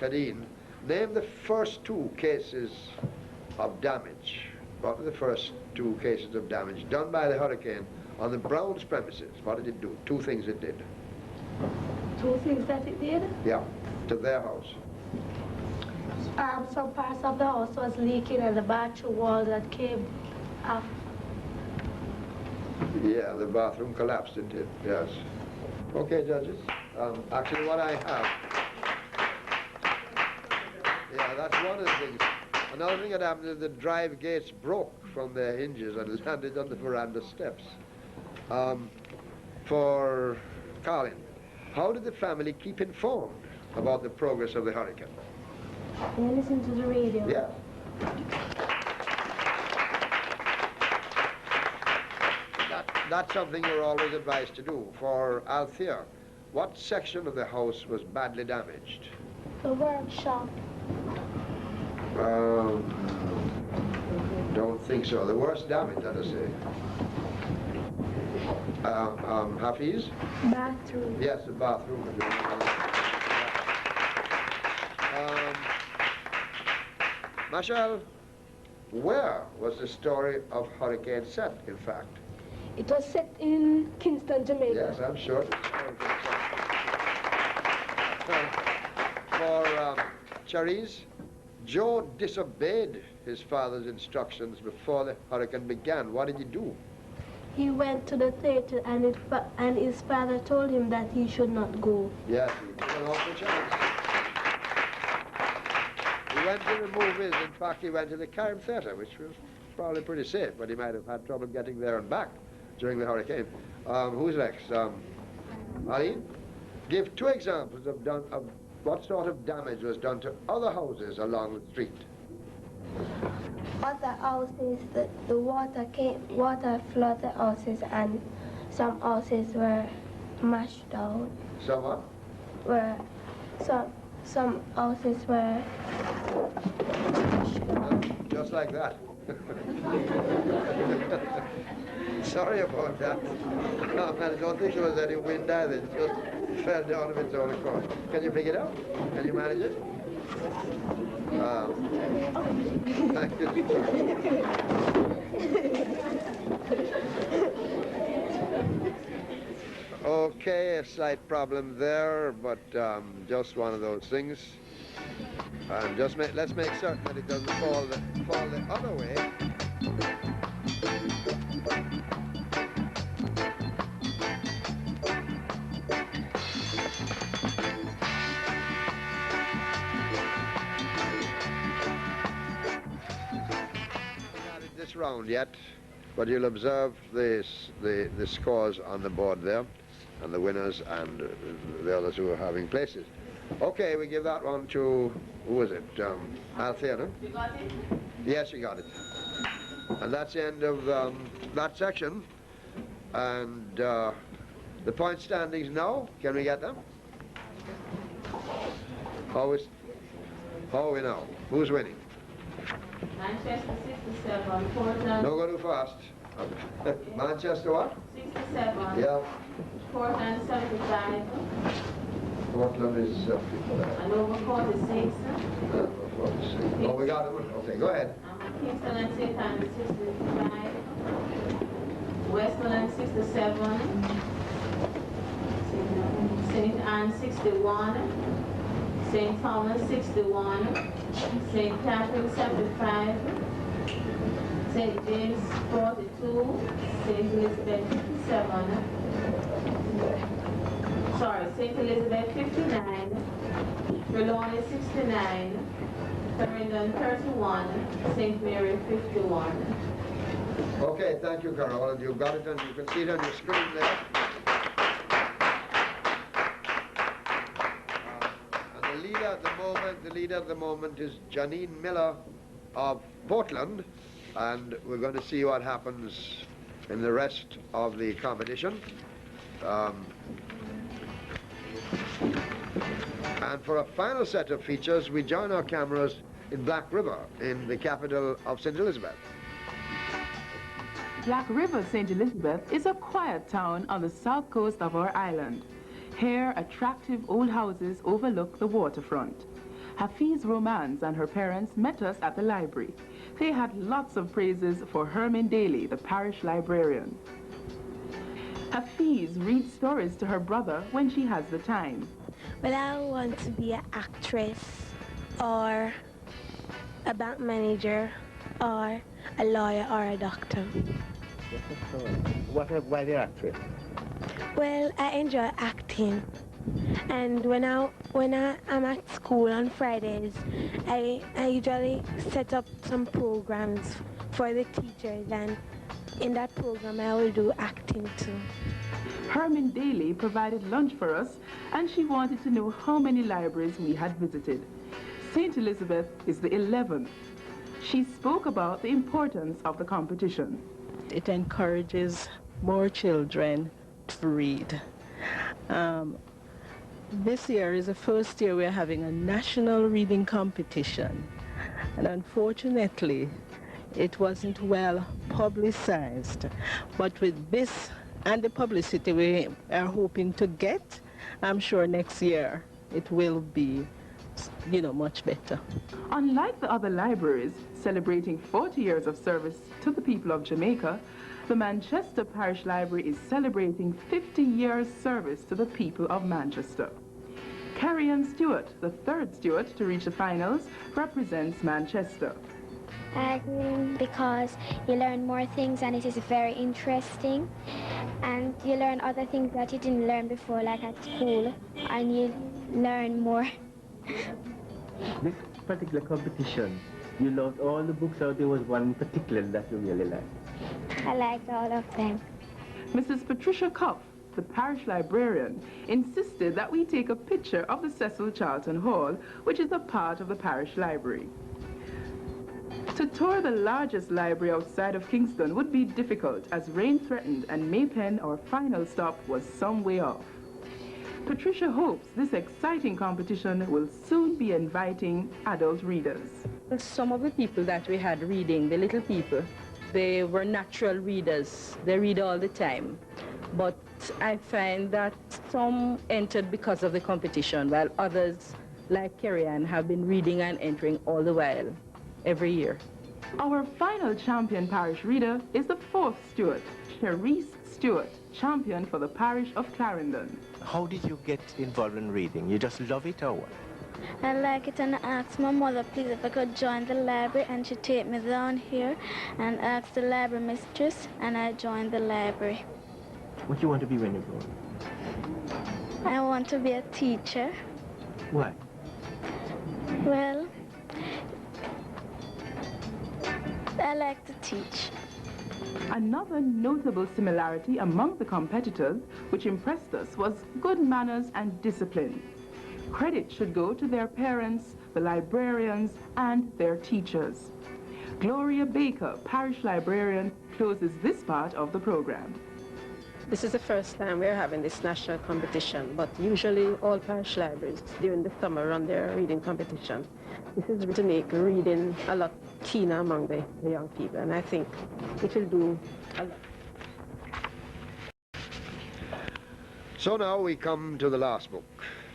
Kadeen, name the first two cases of damage. What were the first two cases of damage done by the hurricane on the Browns' premises? What did it do? Two things it did. Two things that it did? Yeah, to their house. Some parts of the house was leaking and the bathroom wall that caved up. Yeah, the bathroom collapsed, didn't it? Yes. Okay, judges. Actually, what I have... Yeah, that's one of the things. Another thing that happened is the drive gates broke from their hinges and landed on the veranda steps. For Colin, how did the family keep informed about the progress of the hurricane? They listen to the radio. Yeah. That's something you're always advised to do. For Althea, what section of the house was badly damaged? The workshop. Don't think so. The worst damage, let us say. Hafiz? Bathroom. Yes, the bathroom. Machel, where was the story of Hurricane set, in fact? It was set in Kingston, Jamaica. Yes, I'm sure. For Charisse, Joe disobeyed his father's instructions before the hurricane began. What did he do? He went to the theater and his father told him that he should not go. Yes, he took an awful chance. He went to the movies. In fact, he went to the Carib Theatre, which was probably pretty safe, but he might have had trouble getting there and back during the hurricane. Who's next? Ali? Give 2 examples of what sort of damage was done to other houses along the street. Other houses, the water flooded the houses, and some houses were mashed down. Some what? Some houses were mashed down. Just like that. Sorry about that. I don't think there was any wind either. It just fell down of its own accord. Can you pick it up? Can you manage it? Thank you. Okay, a slight problem there, but just one of those things. And let's make certain that it doesn't fall the other way. This round yet, but you'll observe the scores on the board there, and the winners and the others who are having places. Okay, we give that one to, who was it? Althea, no? You got it? Yes, you got it. And that's the end of that section. And the point standings now, can we get them? How are we now? Who's winning? Manchester 67, Portland. Don't go too fast. Manchester what? 67. Yeah. Portland 75. Portland is 75. And over 46. 46. Oh, we got it. Okay, go ahead. Kingston and St. Anne's 65. Westmoreland 67. St. Anne 61. St. Thomas 61. St. Catherine 75. St. James 42. St. Elizabeth 57. Sorry, St. Elizabeth 59. Trelawney 69. Clarendon 31. St. Mary 51. Okay, thank you, Carol. And you've got it, and you can see it on your screen there. And the leader at the moment is Janine Miller of Portland, and we're going to see what happens in the rest of the competition. And for a final set of features, we join our cameras in Black River, in the capital of St. Elizabeth. Black River, St. Elizabeth is a quiet town on the south coast of our island. Here, attractive old houses overlook the waterfront. Hafiz Romance and her parents met us at the library. They had lots of praises for Herman Daly, the parish librarian. Hafiz reads stories to her brother when she has the time. But I want to be an actress, or a bank manager, or a lawyer, or a doctor. Why the actress? Well, I enjoy acting, And when I'm at school on Fridays, I usually set up some programs for the teachers, and in that program I will do acting too. Herman Daly provided lunch for us, and she wanted to know how many libraries we had visited. St. Elizabeth is the 11th. She spoke about the importance of the competition. It encourages more children to read. This year is the first year we're having a national reading competition, and unfortunately it wasn't well publicized. But with this and the publicity we are hoping to get, I'm sure next year it will be, much better. Unlike the other libraries celebrating 40 years of service to the people of Jamaica, the Manchester Parish Library is celebrating 50 years service to the people of Manchester. Carrie-Ann Stewart, the third Stewart to reach the finals, represents Manchester. Because you learn more things and it is very interesting, and you learn other things that you didn't learn before, like at school, and you learn more. This particular competition, you loved all the books, or there was one in particular that you really liked? I liked all of them. Mrs. Patricia Cuff, the parish librarian, insisted that we take a picture of the Cecil Charlton Hall, which is a part of the parish library. To tour the largest library outside of Kingston would be difficult, as rain threatened and Maypen, our final stop, was some way off. Patricia hopes this exciting competition will soon be inviting adult readers. Some of the people that we had reading, the little people, they were natural readers. They read all the time. But I find that some entered because of the competition, while others, like Carrie-Ann, have been reading and entering all the while, every year. Our final champion parish reader is the fourth Stewart, Cherise Stewart, champion for the parish of Clarendon. How did you get involved in reading? You just love it or what? I like it, and I asked my mother please if I could join the library, and she take me down here and asked the library mistress, and I joined the library. What do you want to be when you grow up? I want to be a teacher. Why? Well, I like to teach. Another notable similarity among the competitors which impressed us was good manners and discipline. Credit should go to their parents, the librarians, and their teachers. Gloria Baker, parish librarian, closes this part of the program. This is the first time we're having this national competition, but usually all parish libraries during the summer run their reading competition. This is to make reading a lot keener among the young people, and I think it will do a lot. So now we come to the last book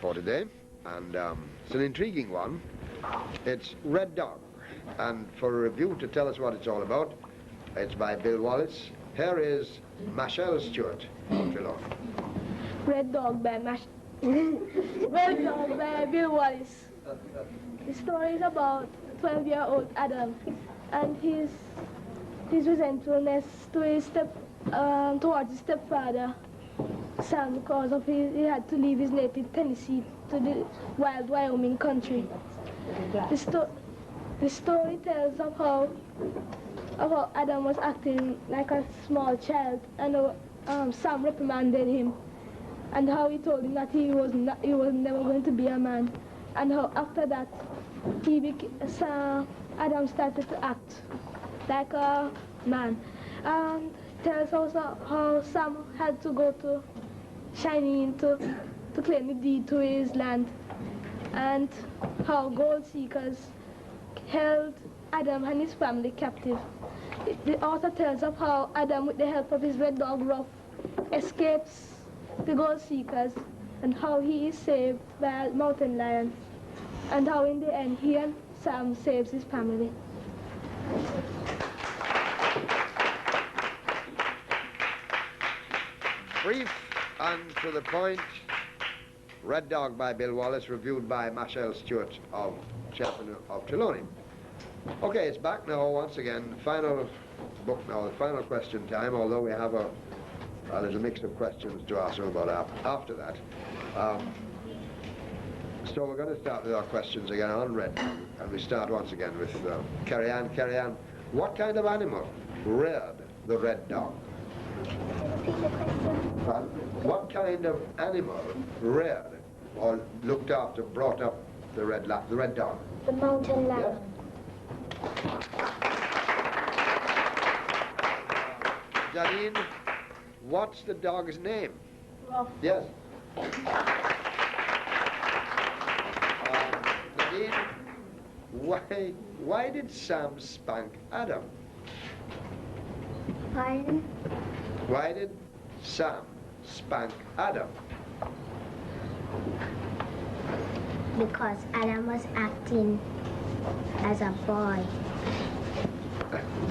for today, and it's an intriguing one. It's Red Dog, and for a review to tell us what it's all about, it's by Bill Wallace. Here is Machel Stewart of Geelong. Red Dog by Red Dog by Bill Wallace. The story is about 12-year-old Adam and his resentfulness to his towards his stepfather Sam, because of he had to leave his native Tennessee to the wild Wyoming country. The story tells of how Adam was acting like a small child, and Sam reprimanded him, and how he told him that he was never going to be a man, and how after that Adam started to act like a man. Tells also how Sam had to go to Cheyenne to claim the deed to his land, and how gold seekers held Adam and his family captive. The author tells of how Adam, with the help of his red dog Ruff, escapes the gold seekers, and how he is saved by a mountain lion, and how in the end he and Sam saves his family. Brief and to the point, Red Dog by Bill Wallace, reviewed by Machel Stewart of Champion of Trelawney. Okay, it's back now once again. Final book now, the final question time, although we have a little mix of questions to ask about after that. So we're going to start with our questions again on Red Dog, and we start once again with Carrie Ann. Carrie Ann, what kind of animal reared the red dog? What kind of animal reared or looked after, brought up the red dog? The mountain lion. Janine, what's the dog's name? Ruff. Yes. Janine, why did Sam spank Adam? Pardon? Why did Sam spank Adam? Because Adam was acting as a boy.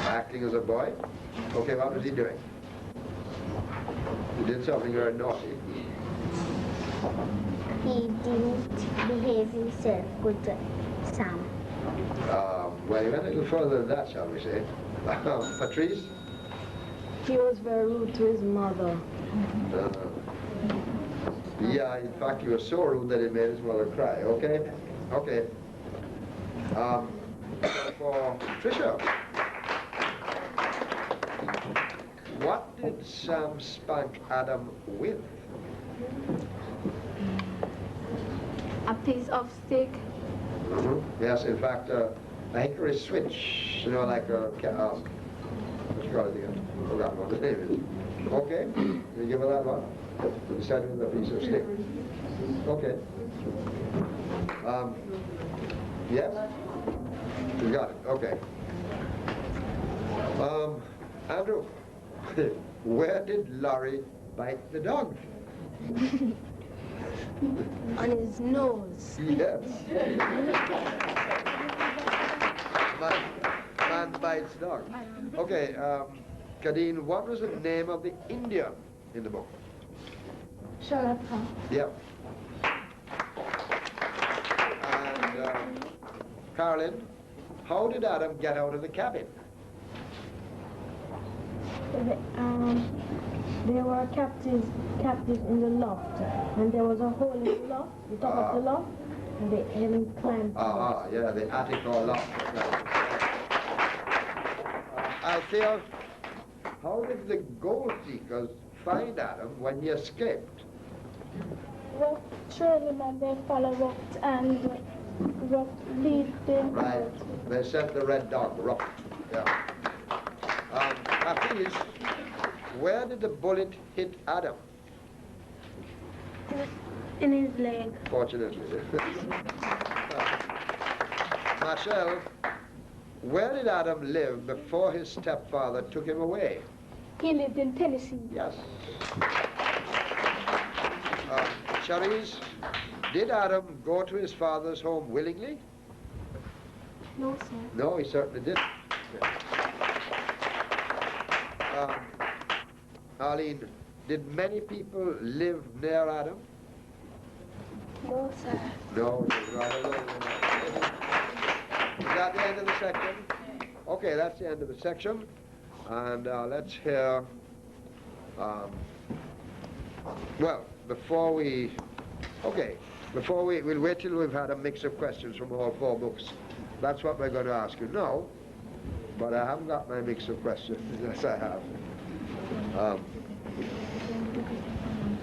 Acting as a boy? Okay, what was he doing? He did something very naughty. He didn't behave himself good to Sam. Well, he went a little further than that, shall we say. Patrice? He was very rude to his mother. Yeah, in fact, he was so rude that he made his mother cry, okay? Okay. For Tricia, what did Sam spank Adam with? A piece of stick. Yes, in fact, a hickory switch, you know, like a, what you call it again? Forgot what the name is. Okay, you give her that one? You start with a piece of stick. Okay. Yes? You got it, okay. Andrew, where did Laurie bite the dog? On his nose. Yes. Man bites dog. Okay, Kadeen, what was the name of the Indian in the book? Sharappa. Yeah. And Carolyn, how did Adam get out of the cabin? They were captives in the loft, and there was a hole in the loft, the top of the loft, and they climbed. Yeah, the attic or loft. Althea, how did the gold seekers find Adam when he escaped? Rough trail him and they follow Rough and Rough lead them. Right, they sent the red dog, Rough. Yeah. Hafiz, where did the bullet hit Adam? In his leg. Fortunately. Machel, where did Adam live before his stepfather took him away? He lived in Tennessee. Yes. Charisse, did Adam go to his father's home willingly? No, sir. No, he certainly didn't. Arlene, did many people live near Adam? No, sir. No, it was rather low. Is that the end of the section? Okay, that's the end of the section. And let's hear, well, before we'll wait till we've had a mix of questions from all four books. That's what we're going to ask you now, but I haven't got my mix of questions. Yes, I have.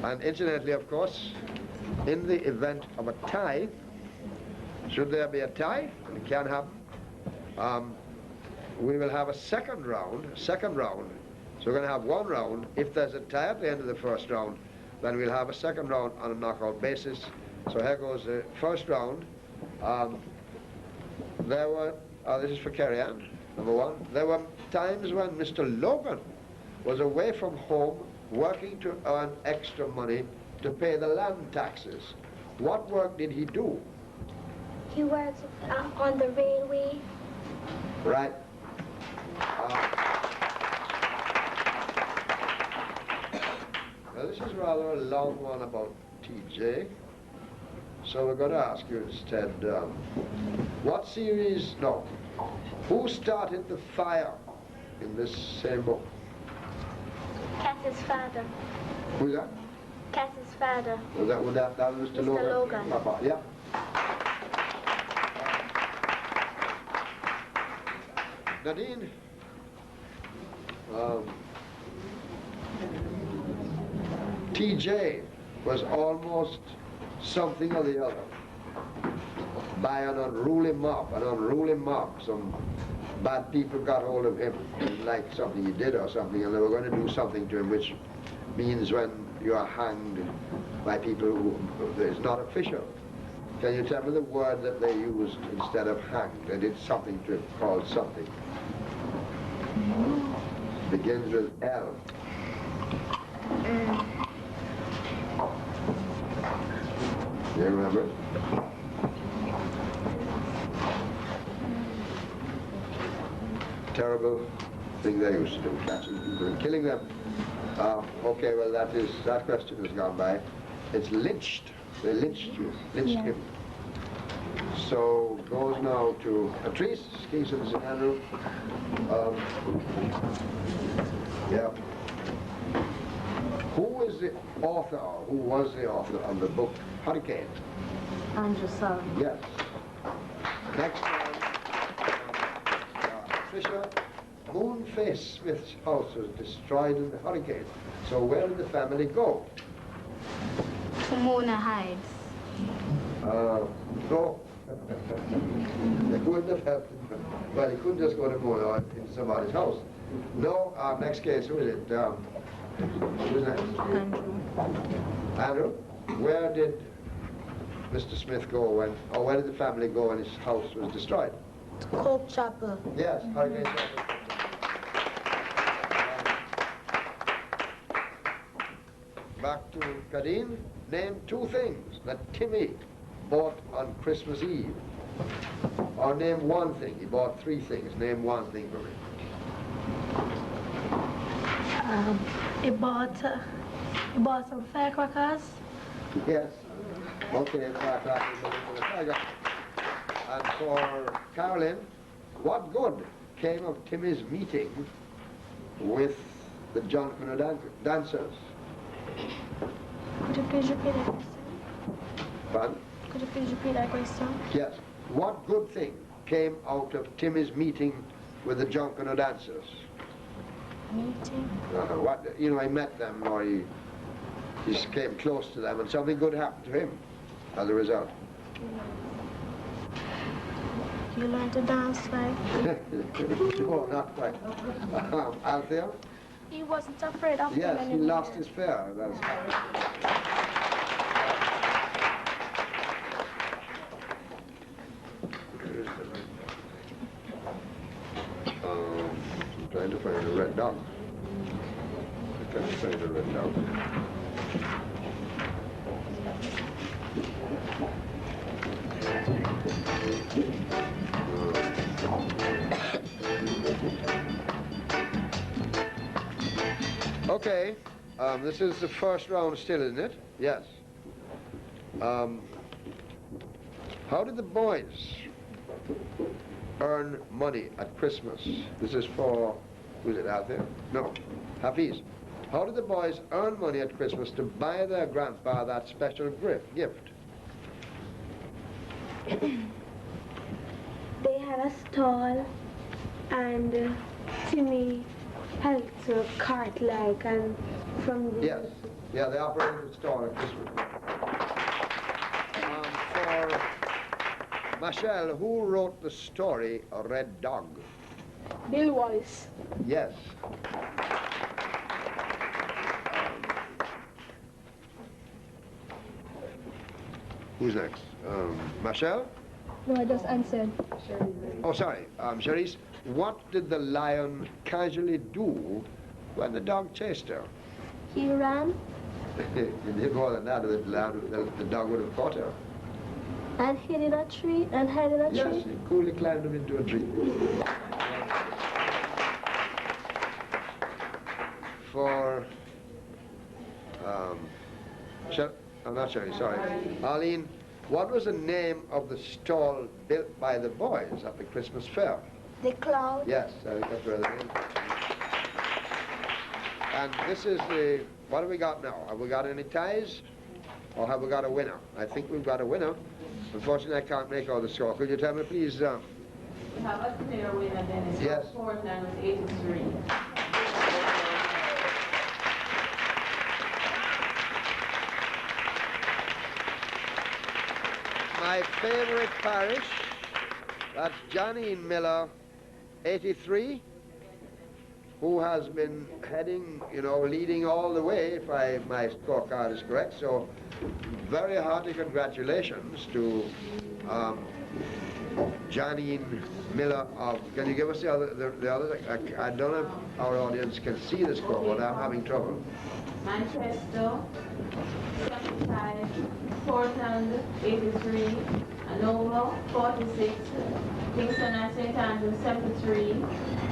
And incidentally, of course, in the event of a tie, should there be a tie, and it can happen, we will have a second round. So we're going to have one round. If there's a tie at the end of the first round, then we'll have a second round on a knockout basis. So here goes the first round. There were, this is for Carrie Ann, number one. There were times when Mr. Logan was away from home working to earn extra money to pay the land taxes. What work did he do? He worked on the railway. Right. Well, this is rather a long one about TJ. So we're going to ask you instead, who started the fire in this same book? Cass's father. Who's that? Cass's father. Was that Mr. Logan? Logan. Yeah. Nadine, TJ was almost something or the other by an unruly mob. Some bad people got hold of him, like something he did or something, and they were going to do something to him, which means when you are hanged by people who is not official. Can you tell me the word that they used instead of hanged? They did something to him called something. Begins with L. Do you remember? Terrible thing they used to do, catching people and killing them. Okay, well that question has gone by. It's lynched. They lynched you, lynched him. So goes now to Patrice, Kings of the St. Andrew. Yeah. Who is the author, or who was the author of the book Hurricane? Andrew Sal. Yes. Next one, Patricia. Moonface Smith's house was destroyed in the hurricane. So where did the family go? Pomona Heights. No. They couldn't have helped him. Well, he couldn't just go to Mona into somebody's house. No, next case, who is it? Who's next? Andrew. Andrew? Where did Mr. Smith go when, or where did the family go when his house was destroyed? Cope Chapel. Yes, Hurricane Chapel. Back to Kadeen. Name two things that Timmy bought on Christmas Eve. Or name one thing. He bought three things. Name one thing for me. He bought some firecrackers. Yes. Okay, firecrackers for the tiger. And for Carolyn, what good came of Timmy's meeting with the John Connor dancers? Could you please repeat that question? Pardon? Could you please repeat that question? Yes. What good thing came out of Timmy's meeting with the John Connor dancers? Meeting? What, you know, he met them, or he came close to them, and something good happened to him as a result. You learned to dance, like? No, not quite. Althea? He wasn't afraid of Yes, them he anymore. lost his fear. That's I'm trying to find a red dog. I can't find a red dog. Okay, this is the first round still, isn't it? Yes. How did the boys earn money at Christmas? This is for, who's it out there? No, Hafiz. How did the boys earn money at Christmas to buy their grandpa that special gift? They had a stall, and Timmy helped to cart like, and from the... Yes. Yeah, they operated a stall at Christmas. For Machel, who wrote the story Red Dog? Bill Wallace. Yes. Who's next? Machel? No, I just answered. Oh, sorry. Charisse, what did the lion casually do when the dog chased her? He ran. It did more than that. The dog would have caught her. And hid in a tree, and hid in a tree? Yes, he coolly climbed him into a tree. For, I'm not sure, sorry. Arlene, what was the name of the stall built by the boys at the Christmas fair? The Cloud. Yes, I think that's where the name. And this is the, what have we got now? Have we got any ties? Or have we got a winner? I think we've got a winner. Unfortunately, I can't make out the score. Could you tell me, please? We have a clear winner, Dennis. Yes. Portland with 83. My favorite parish, that's Janine Miller, 83, who has been heading, you know, leading all the way, if my scorecard is correct. So, very hearty congratulations to Janine Miller of, can you give us the other? I don't know if our audience can see the score, but I'm having trouble. Manchester, 75. Portland, 83. Inaugural, 46. Kingston and St. Andrews, 73.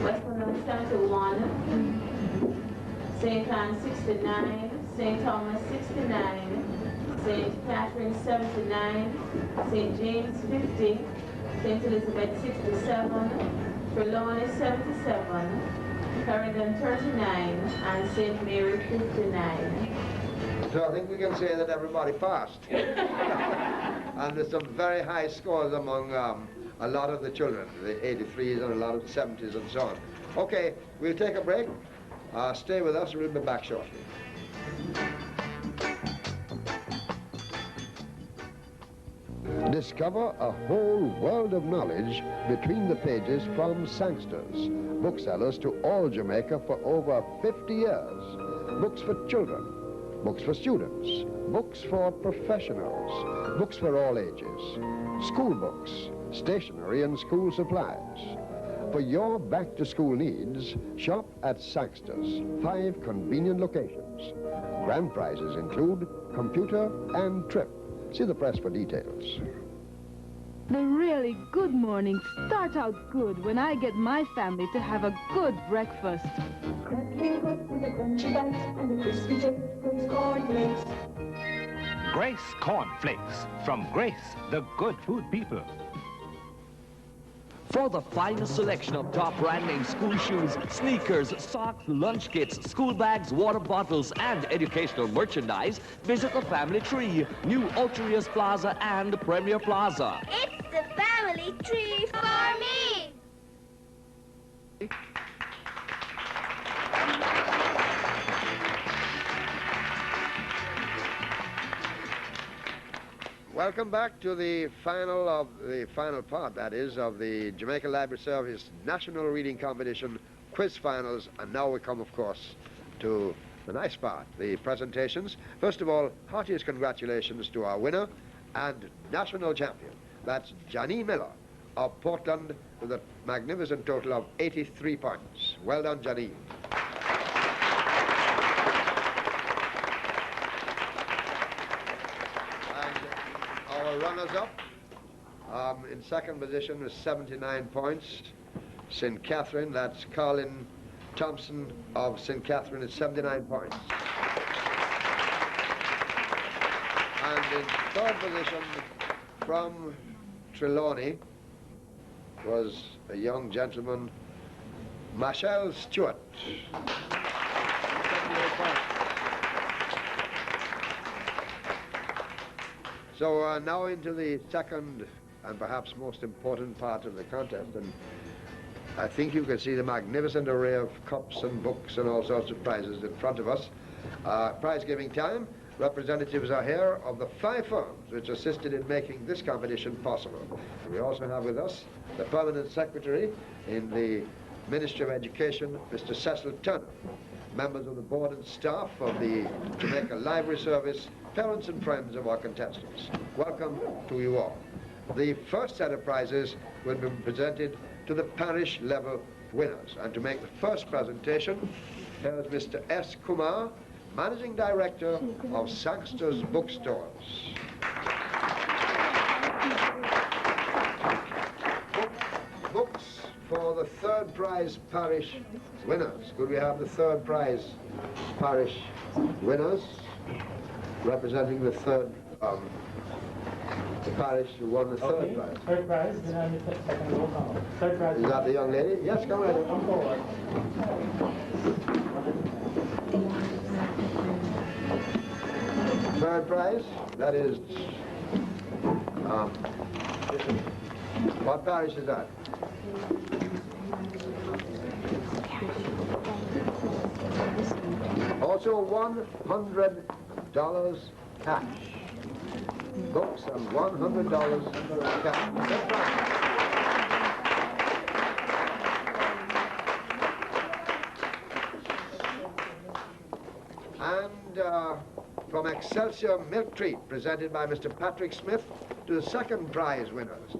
Westmoreland, 71. St. Anne, 69. St. Thomas, 69. St. Catherine, 79. St. James, 50. St. Elizabeth, 67. Trelawney, 77. Clarendon, 39. And St. Mary, 59. So I think we can say that everybody passed. And there's some very high scores among a lot of the children, the 83s and a lot of the 70s and so on. Okay, we'll take a break. Stay with us, we'll be back shortly. Discover a whole world of knowledge between the pages from Sangsters, booksellers to all Jamaica for over 50 years. Books for children, books for students, books for professionals, books for all ages, school books, stationery and school supplies. For your back-to-school needs, shop at Sangsters, 5 convenient locations. Grand prizes include computer and trip. See the press for details. The really good mornings start out good when I get my family to have a good breakfast. Grace Cornflakes from Grace, the good food people. For the finest selection of top brand name school shoes, sneakers, socks, lunch kits, school bags, water bottles, and educational merchandise, visit the Family Tree, New Ulteriors Plaza and Premier Plaza. It's the Family Tree for me! Welcome back to the final part, that is, of the Jamaica Library Service National Reading Competition quiz finals. And now we come, of course, to the nice part, the presentations. First of all, heartiest congratulations to our winner and national champion. That's Janine Miller of Portland with a magnificent total of 83 points. Well done, Janine. Runners-up in second position with 79 points. St. Catherine, that's Colin Thompson of St. Catherine at 79 points. And in third position from Trelawney was a young gentleman, Machel Stewart. 78 points. So now into the second and perhaps most important part of the contest, and I think you can see the magnificent array of cups and books and all sorts of prizes in front of us. Prize giving time. Representatives are here of the 5 firms which assisted in making this competition possible. And we also have with us the Permanent Secretary in the Ministry of Education, Mr. Cecil Turner, members of the board and staff of the Jamaica Library Service, parents and friends of our contestants. Welcome to you all. The first set of prizes will be presented to the parish level winners. And to make the first presentation, here is Mr. S. Kumar, Managing Director of Sangsters Bookstores. Books for the third prize parish winners. Could we have the third prize parish winners representing the third, the parish who won the third prize? Third prize, then I'm the second roll call. Third prize. Is that the young lady? Yes, come right in. Come forward. Third prize, that is What parish is that? Also $100 cash. Books and $100 cash. That's right. And from Excelsior Milk Treat, presented by Mr. Patrick Smith, to the second prize winners.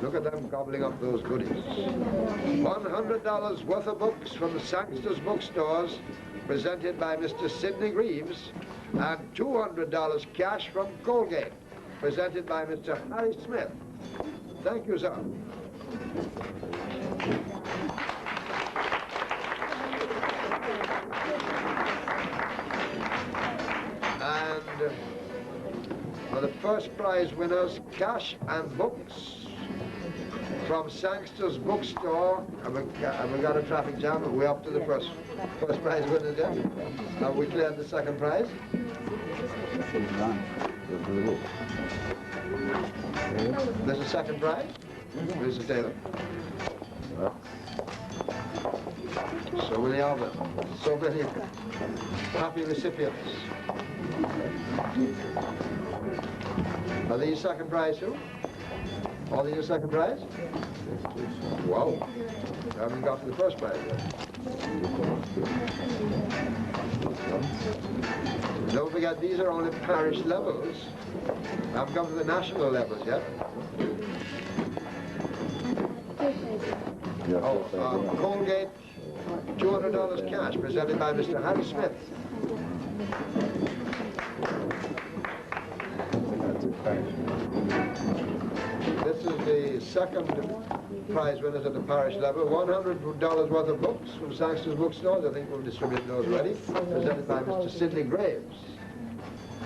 Look at them gobbling up those goodies. $100 worth of books from the Sangster's bookstores, presented by Mr. Sidney Greaves, and $200 cash from Colgate, presented by Mr. Harry Smith. Thank you, sir. And for the first prize winners, cash and books from Sangster's bookstore. Have we got a traffic jam? Are we up to the first prize winners yet? Have we cleared the second prize? There's a second prize? Mr. Taylor. So many of them. So many happy recipients. Are these second prize too? All these are second prize? Wow. I haven't got to the first prize yet. Don't forget, these are only parish levels. I haven't come to the national levels yet. Colgate, $200 cash, presented by Mr. Harry Smith. This is the second prize winners at the parish level. $100 worth of books from Sangster's bookstores. I think we'll distribute those already. Presented by Mr. Sidney Greaves.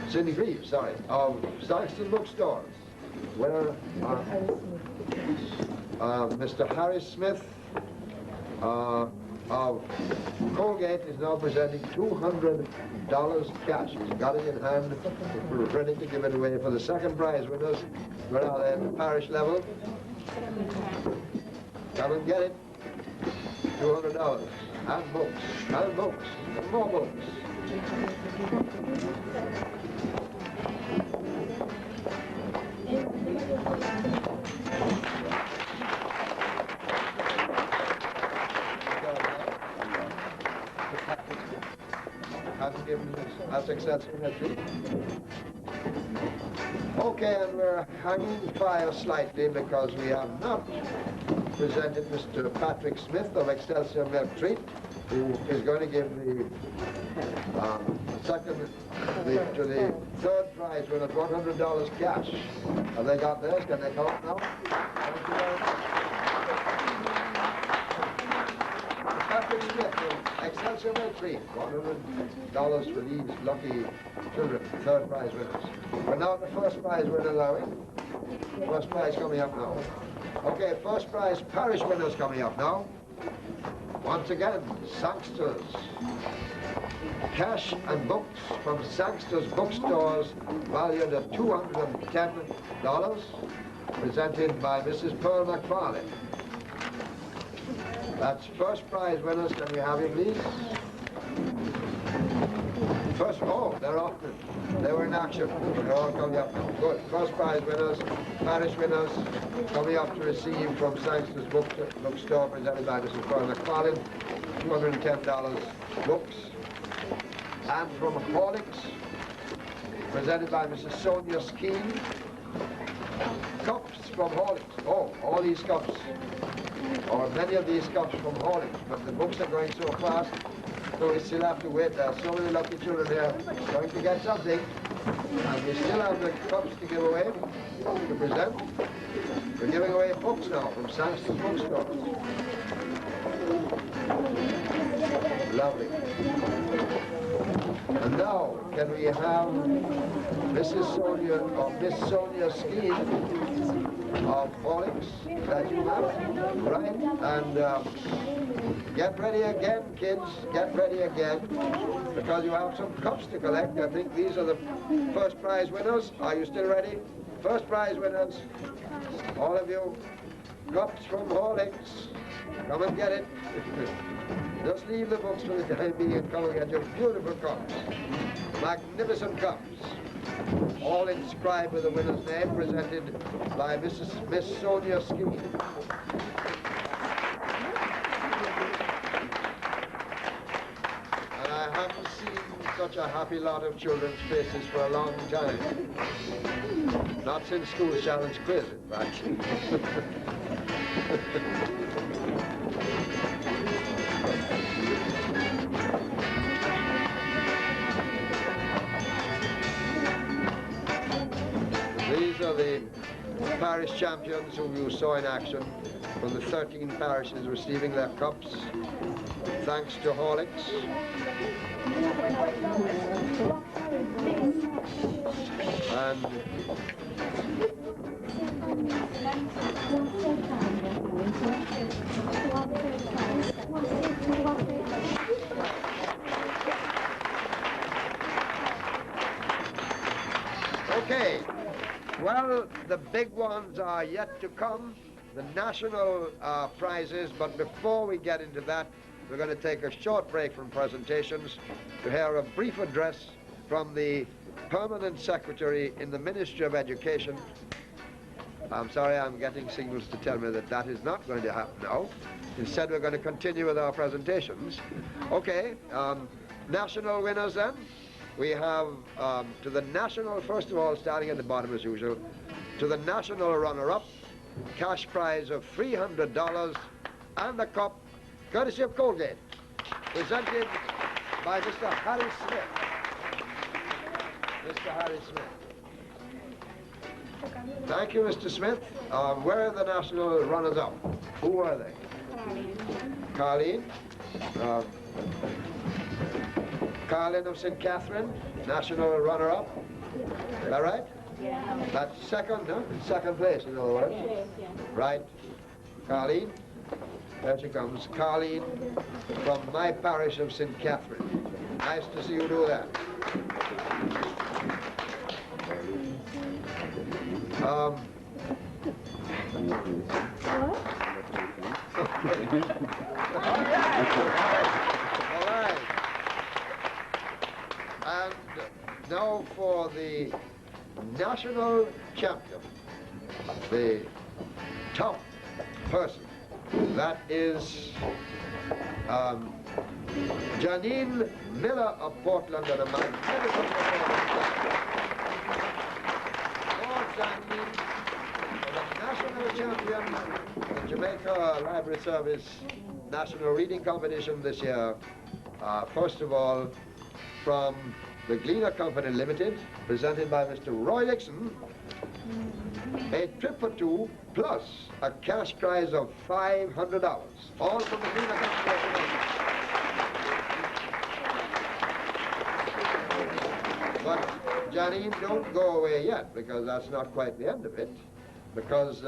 Sidney Greaves, sorry, of Sangster's bookstores. Where Mr. Harry Smith of Colgate is now presenting $200 cash. He's got it in hand. We're ready to give it away for the second prize winners. We're out at the parish level. Come and get it. $200. And books. And books. And more books. Hasn't given us successful entry. Okay, and we're hanging fire slightly because we have not presented Mr. Patrick Smith of Excelsior Milk Treat, who is going to give the to the third prize winner $100 cash. Have they got theirs? Can they come up now? Thank you very much. Patrick Smith of Excelsior Milk Treat, $100 for these lucky children, third prize winners. We're now at the first prize winner, Larry. First prize coming up now. Okay, first prize parish winners coming up now. Once again, Sangster's. Cash and books from Sangster's bookstores valued at $210, presented by Mrs. Pearl McFarlane. That's first prize winners. Can we have you, please? First, oh, they're off. They were in action. They're all coming up now. Good. First prize winners, parish winners, coming up to receive from Sangster's bookstore, presented by Mrs. Pearl McFarlane, $210 books. And from Horlicks, presented by Mrs. Sonia Skeen, cups from Horlicks. Oh, all these cups, or many of these cups from Horlicks, but the books are going so fast, so we still have to wait. There are so many lucky children here going to get something, and we still have the cups to give away, to present. We're giving away books now from Sangster's bookstore. Lovely. And now, can we have Mrs. Sonia, or Miss Sonia Skeen of Horlicks, that you have? Right? And get ready again, kids. Get ready again, because you have some cups to collect. I think these are the first prize winners. Are you still ready? first prize winners, all of you, cups from Horlicks. Come and get it. Just leave the books for the time being and come and get your beautiful cups. Magnificent cups. All inscribed with the winner's name, presented by Miss Sonia Skeen. And I haven't seen such a happy lot of children's faces for a long time. Not since School Challenge Quiz, in fact. These are the parish champions whom you saw in action from the 13 parishes receiving their cups, thanks to Horlicks. And okay, well, the big ones are yet to come, the national prizes, but before we get into that, we're going to take a short break from presentations to hear a brief address from the Permanent Secretary in the Ministry of Education. I'm sorry, I'm getting signals to tell me that that is not going to happen now. Instead, we're going to continue with our presentations. Okay, national winners then. We have to the national, first of all, starting at the bottom as usual, to the national runner-up, cash prize of $300 and a cup, courtesy of Colgate, presented by Mr. Harry Smith. Mr. Harry Smith. Thank you, Mr. Smith. Where are the national runners-up? Who are they? Carleen. Carlin of St. Catherine, national runner-up. Is that right? Yeah. That's second, no? Second place, in other words. Yes, yeah. Right. Carleen. There she comes. Carleen from my parish of St. Catherine. Nice to see you do that. All right. And now for the national champion, the top person. That is Janine Miller of Portland, and a magnificent performance. For Janine, the national champion, the Jamaica Library Service National Reading Competition this year. First of all, from the Gleaner Company Limited, presented by Mr. Roy Dixon, a trip for two plus a cash prize of $500, all from the Gleaner Company. But Janine, don't go away yet, because that's not quite the end of it, because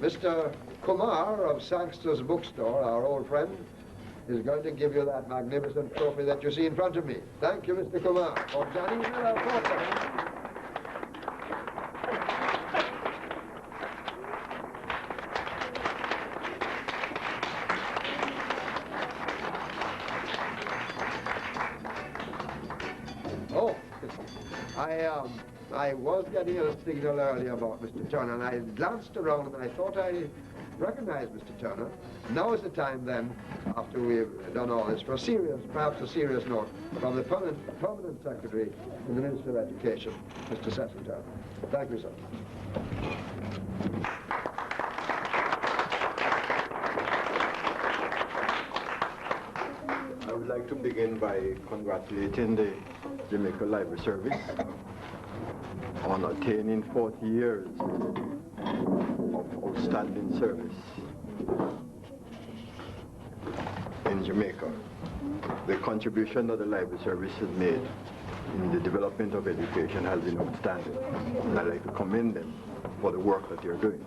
Mr. Kumar of Sangster's Bookstore, our old friend, is going to give you that magnificent trophy that you see in front of me. Thank you, Mr. Kumar. For Janine Miller, Portland. Oh, I was getting a signal earlier about Mr. Turner, and I glanced around and I thought I recognized Mr. Turner. Now is the time then, after we've done all this, for a serious, perhaps a serious note from the Permanent Secretary in the Ministry of Education, Mr. Cecil Turner. Thank you, sir. I would like to begin by congratulating the Jamaica Library Service on attaining 40 years of outstanding service in Jamaica. The contribution that the Library Service has made in the development of education has been outstanding, and I'd like to commend them for the work that they're doing.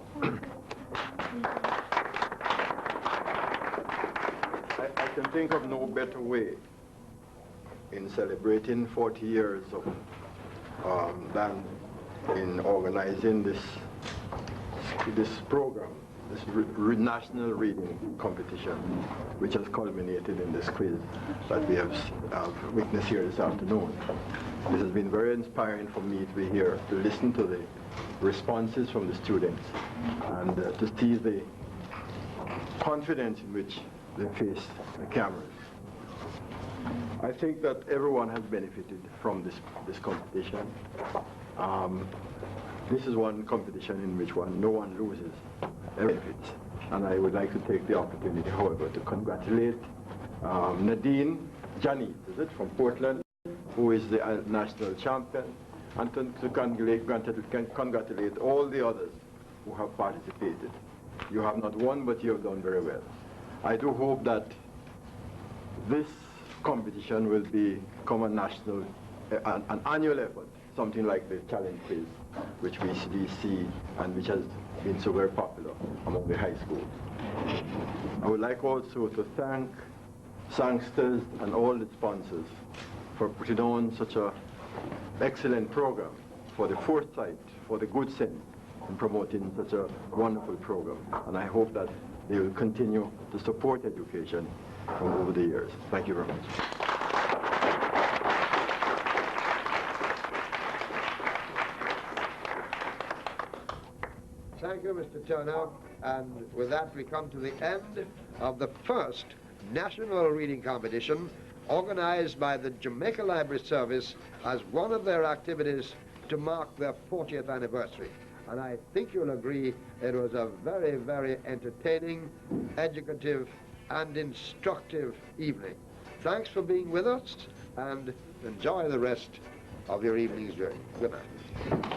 I can think of no better way in celebrating 40 years of than in organizing this program, this national reading competition, which has culminated in this quiz that we have witnessed here this afternoon. This has been very inspiring for me to be here, to listen to the responses from the students, and to see the confidence in which they face the cameras. I think that everyone has benefited from this competition. This is one competition in which no one loses, benefits. And I would like to take the opportunity, however, to congratulate Nadine Jani, is it, from Portland, who is the national champion, and to congratulate all the others who have participated. You have not won, but you have done very well. I do hope that this competition will become a national, an annual effort, something like the challenge quiz, which we see and which has been so very popular among the high schools. I would like also to thank Sangsters and all the sponsors for putting on such an excellent program, for the foresight, for the good sense in promoting such a wonderful program. And I hope that they will continue to support education from over the years. Thank you very much. Thank you, Mr. Turner. And with that, we come to the end of the first National Reading Competition organized by the Jamaica Library Service as one of their activities to mark their 40th anniversary. And I think you'll agree it was a very, very entertaining, educative, and instructive evening. Thanks for being with us, and enjoy the rest of your evening's journey. Good night.